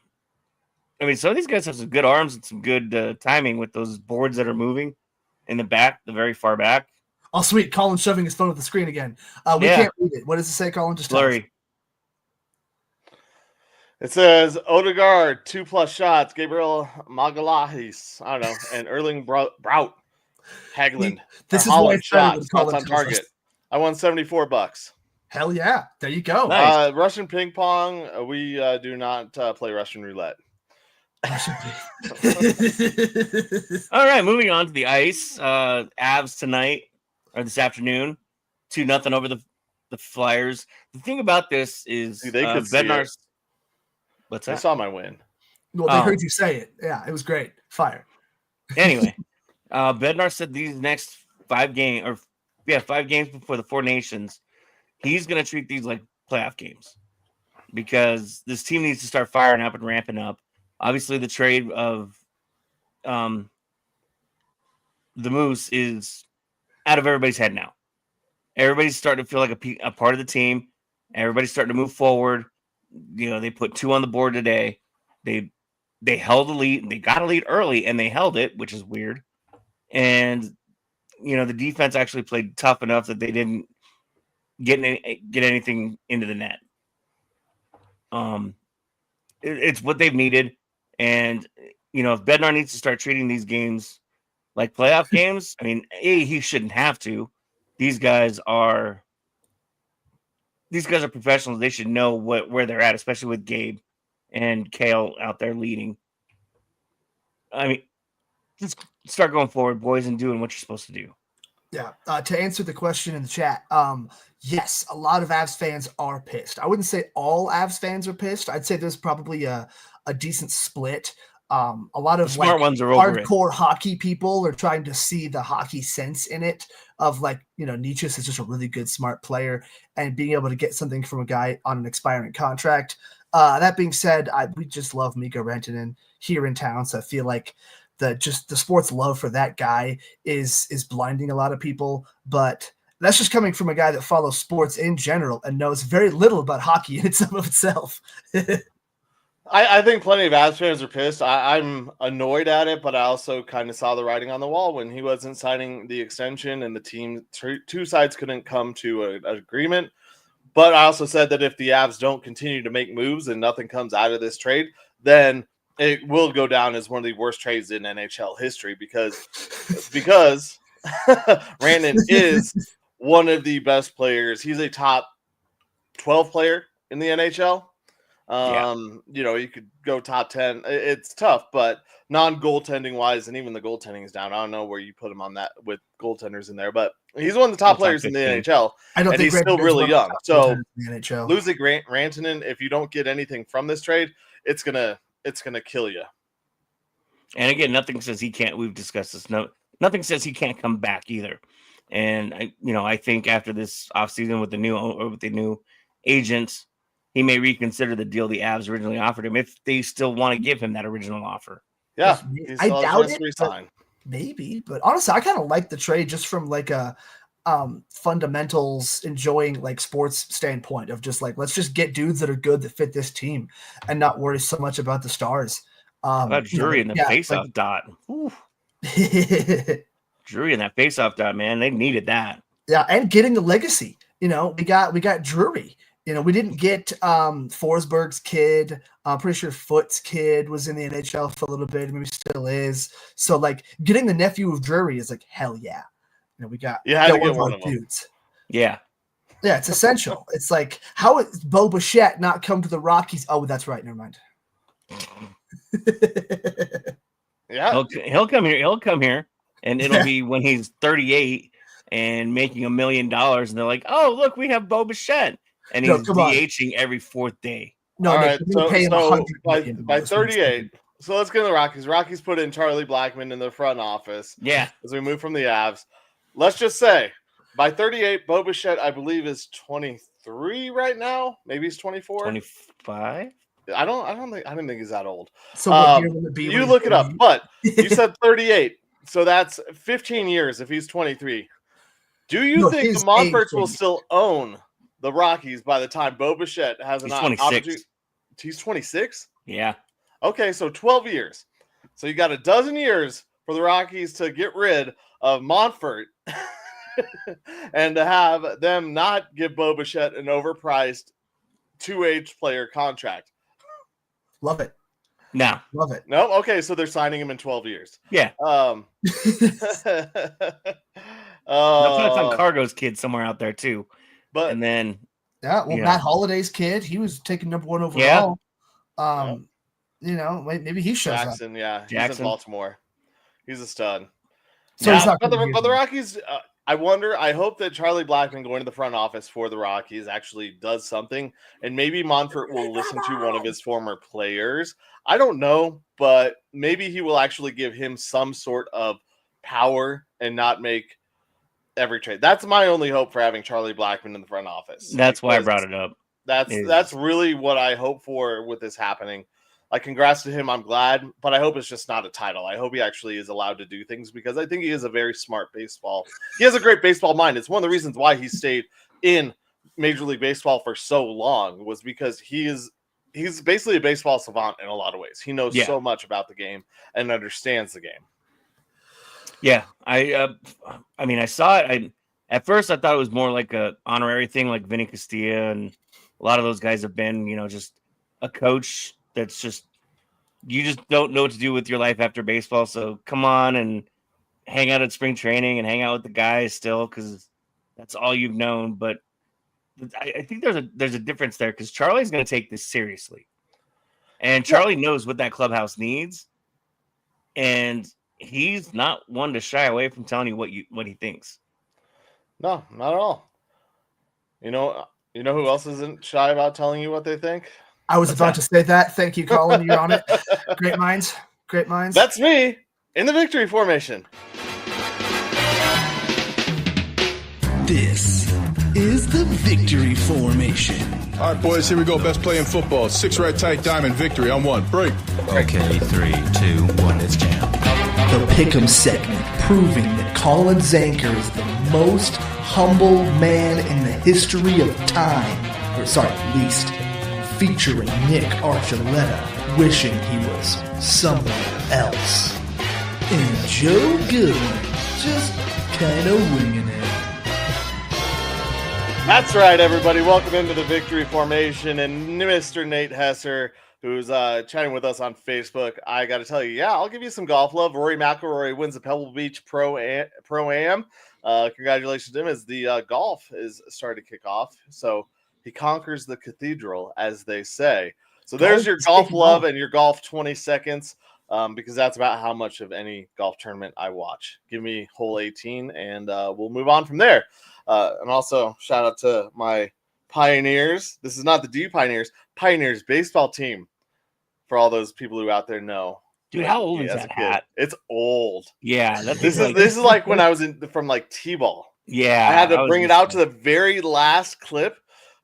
of these guys have some good arms and some good timing with those boards that are moving in the back, the very far back. Oh, sweet. Colin's shoving his phone at the screen again. We can't read it. What does it say, Colin? Just blurry. It says Odegaard 2+ shots, Gabriel Magalhaes, I don't know, and Erling Braut Hagelin. This is why shots on target. I won $74. Hell yeah! There you go. Nice. Russian ping pong. We do not play Russian roulette. All right, moving on to the ice. Avs tonight or this afternoon, 2-0 over the Flyers. The thing about this is they could Bednar's. What's that? I saw my win. Well, they heard you say it. Yeah, it was great. Fire. Anyway, Bednar said these next 5 games before the Four Nations, he's going to treat these like playoff games because this team needs to start firing up and ramping up. Obviously, the trade of the Moose is out of everybody's head now. Everybody's starting to feel like a part of the team. Everybody's starting to move forward. They put 2 on the board today. They held the lead. They got a lead early, and they held it, which is weird. And the defense actually played tough enough that they didn't get anything into the net. It's what they've needed, and if Bednar needs to start treating these games like playoff games, I mean, he shouldn't have to. These guys are professionals. They should know where they're at, especially with Gabe and Kale out there leading. I mean, just start going forward, boys, and doing what you're supposed to do. Yeah. To answer the question in the chat, yes, a lot of Avs fans are pissed. I wouldn't say all Avs fans are pissed. I'd say there's probably a decent split. A lot of smart ones are over hardcore hockey people are trying to see the hockey sense in it of Nietzsche is just a really good, smart player and being able to get something from a guy on an expiring contract. That being said, we just love Mikko Rantanen here in town. So I feel like the sports love for that guy is blinding a lot of people, but that's just coming from a guy that follows sports in general and knows very little about hockey in itself. I think plenty of Avs fans are pissed. I'm annoyed at it, but I also kind of saw the writing on the wall when he wasn't signing the extension and the team, 2 sides couldn't come to an agreement. But I also said that if the Avs don't continue to make moves and nothing comes out of this trade, then it will go down as one of the worst trades in NHL history because Rantanen is one of the best players. He's a top 12 player in the NHL. You could go top 10. It's tough, but non-goaltending wise, and even the goaltending is down. I don't know where you put him on that with goaltenders in there, but he's one of the top players in the NHL. And he's still really young. So losing Rantanen, if you don't get anything from this trade, it's gonna kill you. And again, nothing says he can't. We've discussed this. Nothing says he can't come back either. And I think after this offseason with the new agents, he may reconsider the deal the Avs originally offered him if they still want to give him that original offer. Yeah, I doubt it. Resign. Maybe, but honestly, I kind of like the trade just from like a fundamentals, enjoying like sports standpoint of just like, let's just get dudes that are good that fit this team and not worry so much about the stars. About Drury in the faceoff dot. Drury in that faceoff dot, man, they needed that. Yeah, and getting the legacy. We got Drury. We didn't get Forsberg's kid. I'm pretty sure Foot's kid was in the NHL for a little bit, maybe still is. So like getting the nephew of Drury is like hell yeah. We got one of dudes. Yeah. Yeah, it's essential. It's like, how is Bo Bichette not come to the Rockies? Oh, that's right. Never mind. Yeah, he'll come here. He'll come here, and it'll be when he's 38 and making $1 million, and they're like, "Oh, look, we have Bo Bichette," and he's DHing every fourth day. No, all right. So by 38. So let's get to the Rockies. Rockies put in Charlie Blackmon in the front office. Yeah. As we move from the Avs, let's just say by 38, Bo Bichette, I believe, is 23 right now. Maybe he's 24. 25. I didn't think he's that old. So what year will it be? You look it up, but you said 38, so that's 15 years if he's 23. Do you think the Monforts will still own the Rockies by the time Bo Bichette has an opportunity? He's 26? Yeah. Okay, so 12 years. So you got a dozen years for the Rockies to get rid of Monfort and to have them not give Bo Bichette an overpriced 2H player contract. Love it. No. Love it. No? Okay, so they're signing him in 12 years. Yeah. That's on Cargo's kid somewhere out there too. But and then Matt Holliday's kid, he was taking number 1 overall. Maybe he shows Jackson, up. He's in Baltimore. He's a stud. So he's not but the Rockies, I hope that Charlie Blackmon going to the front office for the Rockies actually does something, and maybe Monfort will listen to one of his former players. I don't know, but maybe he will actually give him some sort of power and not make every trade. That's my only hope for having Charlie Blackmon in the front office. That's why I brought it up. That's really what I hope for with this happening. Like, congrats to him. I'm glad, but I hope it's just not a title. I hope he actually is allowed to do things because I think he is a very smart baseball. He has a great baseball mind. It's one of the reasons why he stayed in Major League Baseball for so long was because he's basically a baseball savant in a lot of ways. He knows so much about the game and understands the game. Yeah, I saw it. At first I thought it was more like a honorary thing, like Vinny Castilla, and a lot of those guys have been, just a coach. That's just, you just don't know what to do with your life after baseball. So come on and hang out at spring training and hang out with the guys still, because that's all you've known. But I think there's a difference there, because Charlie's going to take this seriously, and Charlie knows what that clubhouse needs, and he's not one to shy away from telling you what he thinks. No, not at all. You know who else isn't shy about telling you what they think? I was about to say that. Thank you, Colin. You're on it. Great minds. Great minds. That's me in the victory formation. This is the victory formation. All right, boys, here we go. Best play in football. 6 right tight diamond victory on 1. Break. Okay, 3, 2, 1, it's jam. The Pick'em segment, proving that Colin Zanker is the most humble man in the history of time. Least. Featuring Nick Archuleta wishing he was somewhere else. And Joe Goodwin just kind of winging it. That's right, everybody. Welcome into the victory formation. And Mr. Nate Hesser, who's chatting with us on Facebook. I got to tell you, I'll give you some golf love. Rory McIlroy wins the Pebble Beach Pro-Am. Congratulations to him as the golf is starting to kick off. So he conquers the cathedral, as they say. So there's your golf love and your golf 20 seconds, because that's about how much of any golf tournament I watch. Give me hole 18, and we'll move on from there. And also, shout out to my Pioneers. This is not the DU Pioneers baseball team, for all those people who out there know. Dude, how old is that hat? It's old. Yeah. This is like when I was from like T-ball. Yeah, I had to was bring it just- out to the very last clip,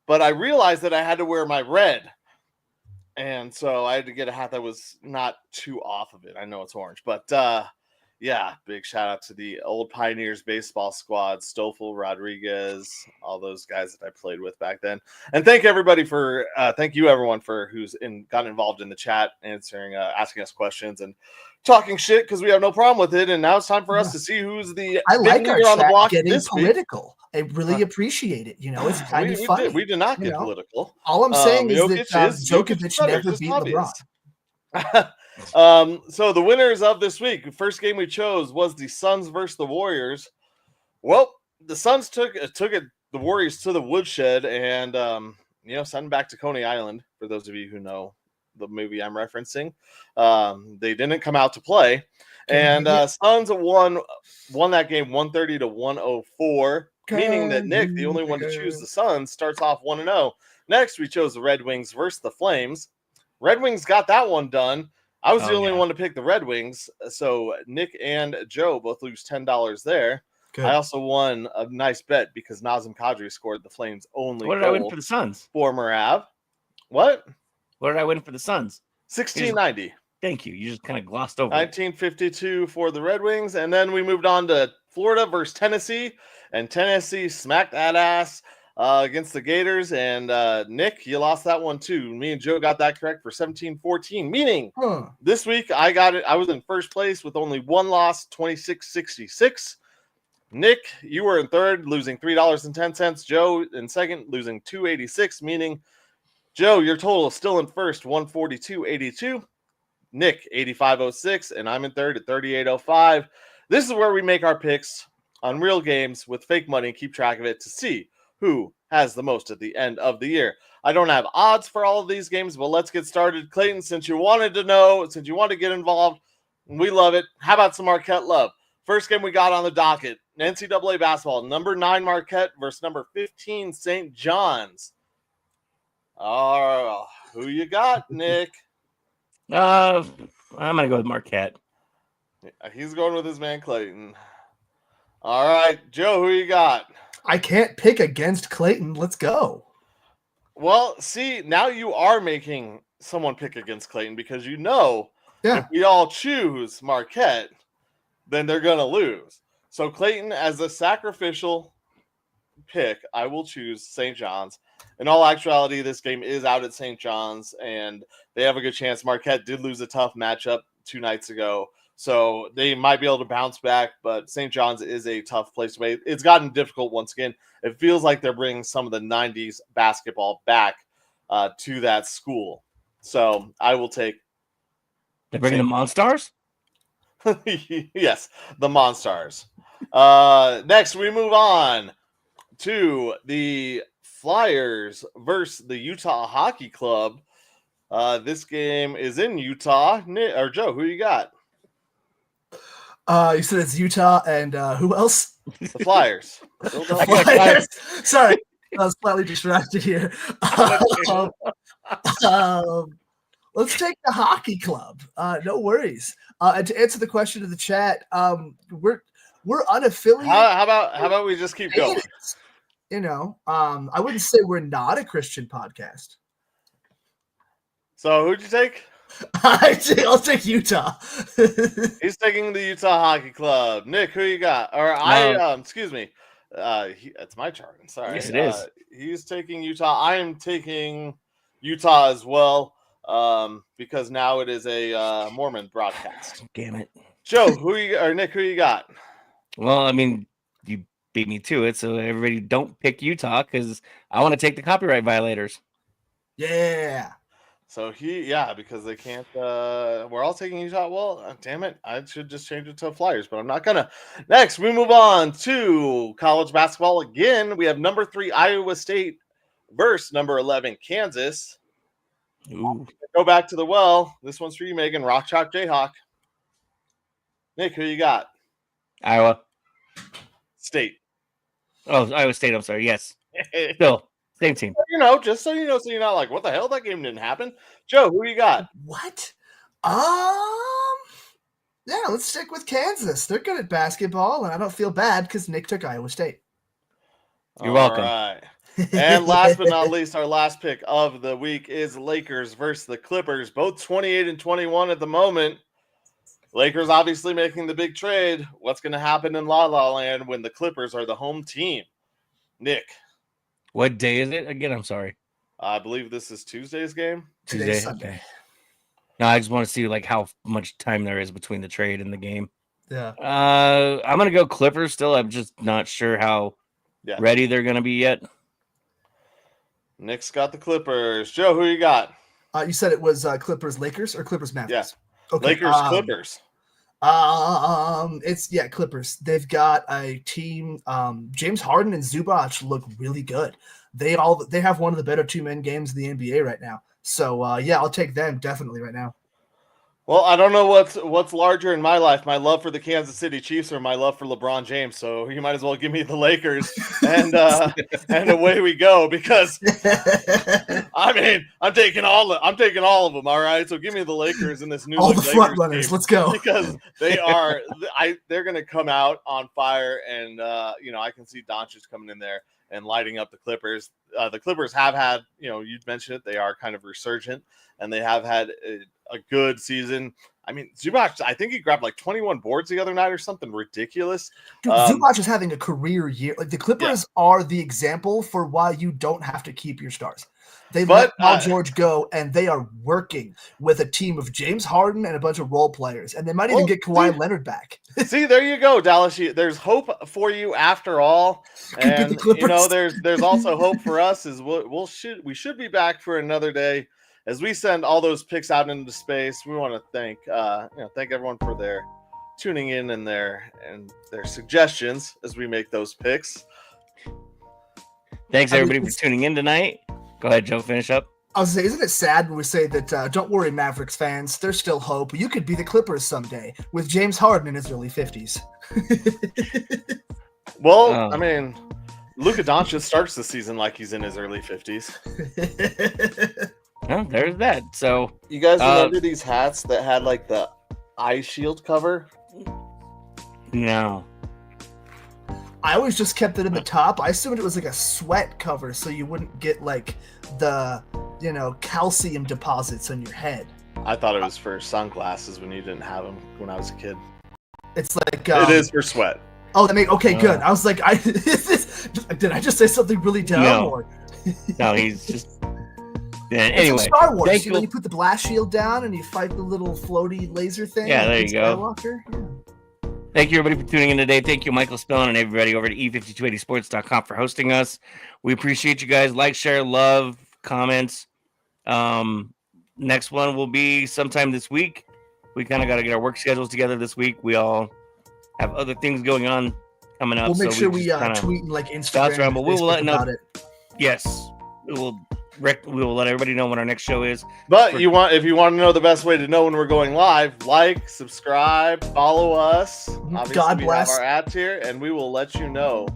but I realized that I had to wear my red. And so I had to get a hat that was not too off of it. I know it's orange, but yeah, big shout out to the old Pioneers baseball squad, Stoffel, Rodriguez, all those guys that I played with back then. And thank everybody for thank you everyone for who's gotten involved in the chat, answering, asking us questions and talking shit, because we have no problem with it. And now it's time for us to see who's the I big like our leader on the chat block getting this week. political. I really appreciate it. It's kind of funny. We did not you get know? political. All I'm saying is Jokic that is Djokovic better, never just beat obvious. LeBron. So the winners of this week, the first game we chose was the Suns versus the Warriors. Well, the Suns took the Warriors to the woodshed and sent them back to Coney Island. For those of you who know the movie I'm referencing, they didn't come out to play, and Suns won that game 130 to 104. Meaning that Nick, the only one to choose the Suns, starts off 1-0. Next, we chose the Red Wings versus the Flames. Red Wings got that one done. I was the only one to pick the Red Wings, so Nick and Joe both lose $10 there. Good. I also won a nice bet because Nazem Kadri scored the Flames' only What did goal I win for the Suns? Former Av. What did I win for the Suns? $16.90. Thank you. You just kind of glossed over. $19.52 for the Red Wings, and then we moved on to Florida versus Tennessee, and Tennessee smacked that ass against the Gators. And Nick, you lost that one too. Me and Joe got that correct for 17-14. Meaning this week I got it. I was in first place with only one loss, 26-66. Nick, you were in third, losing $3.10. Joe in second, losing $2.86. Meaning, Joe, your total is still in first, 142.82. Nick, 85.06, and I'm in third at 38.05. This is where we make our picks on real games with fake money and keep track of it to see who has the most at the end of the year. I don't have odds for all of these games, but let's get started. Clayton, since you wanted to know, since you wanted to get involved, we love it. How about some Marquette love? First game we got on the docket, NCAA basketball, number 9 Marquette versus number 15 St. John's. Who you got, Nick? I'm gonna go with Marquette. He's going with his man Clayton. All right, Joe, who you got? I can't pick against Clayton. Let's go. Well, see, now you are making someone pick against Clayton because if we all choose Marquette, then they're going to lose. So Clayton, as a sacrificial pick, I will choose St. John's. In all actuality, this game is out at St. John's, and they have a good chance. Marquette did lose a tough matchup 2 nights ago, so they might be able to bounce back, but St. John's is a tough place to play. It's gotten difficult once again. It feels like they're bringing some of the 90s basketball back to that school. So I will take... They're bringing the Monstars? Yes, the Monstars. Next, we move on to the Flyers versus the Utah Hockey Club. This game is in Utah. Or Joe, who you got? You said it's Utah and who else? The Flyers. Flyers. Sorry, I was slightly distracted here. Let's take the Hockey Club. No worries. And to answer the question of the chat, we're unaffiliated. How about we just keep going? I wouldn't say we're not a Christian podcast. So who'd you take? I'll take Utah. He's taking the Utah Hockey Club. Nick, who you got? Excuse me. It's my chart. I'm sorry. Yes, it is. He's taking Utah. I am taking Utah as well, because now it is a Mormon broadcast. Damn it. Joe, Nick, who you got? Well, I mean, you beat me to it, so everybody don't pick Utah because I want to take the copyright violators. Yeah. So because they can't. We're all taking Utah. Well, damn it, I should just change it to Flyers, but I'm not gonna. Next, we move on to college basketball again. We have number 3 Iowa State versus number 11 Kansas. Ooh. Go back to the well. This one's for you, Megan. Rock Chalk Jayhawk. Nick, who you got? Iowa State. Oh, Iowa State. I'm sorry. Yes. Still. Same team. Just so you know, so you're not like, what the hell? That game didn't happen. Joe, who you got? What? Yeah, let's stick with Kansas. They're good at basketball, and I don't feel bad because Nick took Iowa State. You're welcome. All right. And last but not least, our last pick of the week is Lakers versus the Clippers. Both 28-21 at the moment. Lakers obviously making the big trade. What's going to happen in La La Land when the Clippers are the home team? Nick. What day is it again? I'm sorry. I believe this is Tuesday's game. Today's Tuesday? Sunday. Okay. No, I just want to see like how much time there is between the trade and the game. Yeah. I'm gonna go Clippers still. I'm just not sure how ready they're gonna be yet. Nick's got the Clippers. Joe, who you got? You said it was Clippers Lakers or Clippers Mavericks? Yeah. Okay. Lakers Clippers. It's Clippers. They've got a team. James Harden and Zubac look really good. They have one of the better 2-man games in the NBA right now. So I'll take them definitely right now. Well, I don't know what's larger in my life, my love for the Kansas City Chiefs or my love for LeBron James. So you might as well give me the Lakers and away we go, because I mean I'm taking all of them. All right, so give me the Lakers in this new all the Lakers front runners. team, Let's go, because they're going to come out on fire, and I can see Doncic coming in there and lighting up the Clippers. The Clippers have had, you'd mentioned it, they are kind of resurgent, and they have had a good season. I mean, Zubac, I think he grabbed like 21 boards the other night or something ridiculous. Dude, Zubac is having a career year. Like the Clippers are the example for why you don't have to keep your stars. They let Paul George go, and they are working with a team of James Harden and a bunch of role players, and they might even get Kawhi Leonard back. See, there you go, Dallas. There's hope for you after all, and there's also hope for us. We should be back for another day as we send all those picks out into space. We want to thank everyone for their tuning in and their suggestions as we make those picks. Thanks everybody for tuning in tonight. Go ahead, Joe. Finish up. I was saying, isn't it sad when we say that, don't worry, Mavericks fans, there's still hope. You could be the Clippers someday with James Harden in his early 50s. Well, I mean, Luka Doncic starts the season like he's in his early 50s. Oh, there's that. So you guys remember these hats that had like the eye shield cover? No. I always just kept it in the top. I assumed it was like a sweat cover so you wouldn't get like the, calcium deposits on your head. I thought it was for sunglasses when you didn't have them when I was a kid. It's like it is for sweat. Oh, okay, good. I was like, did I just say something really dumb? No, no, he's just. Yeah, anyway, Star Wars. You put the blast shield down and you fight the little floaty laser thing. Yeah, there you go. Skywalker. Yeah. Thank you, everybody, for tuning in today. Thank you, Michael Spillane, and everybody over at e5280sports.com for hosting us. We appreciate you guys. Like, share, love, comments. Next one will be sometime this week. We kind of got to get our work schedules together this week. We all have other things going on coming up. We'll make sure we tweet and like Instagram. Around, but we will let about it. Yes, we will let everybody know when our next show is. But if you want to know the best way to know when we're going live, like, subscribe, follow us. Obviously, God bless. We have our ads here, and we will let you know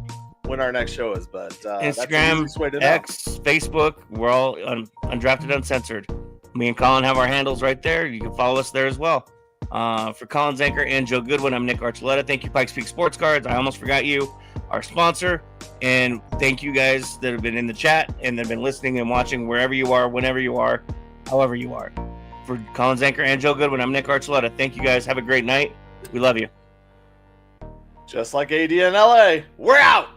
when our next show is. But Instagram, that's the way to know. X, Facebook, we're all Undrafted Uncensored. Me and Colin have our handles right there. You can follow us there as well. For Colin Zanker and Joe Goodwin, I'm Nick Archuleta. Thank you, Pikes Peak Sports Cards. I almost forgot you, our sponsor. And thank you guys that have been in the chat and that have been listening and watching wherever you are, whenever you are, however you are. For Colin Zanker and Joe Goodwin, I'm Nick Archuleta. Thank you guys. Have a great night. We love you. Just like AD in LA, we're out.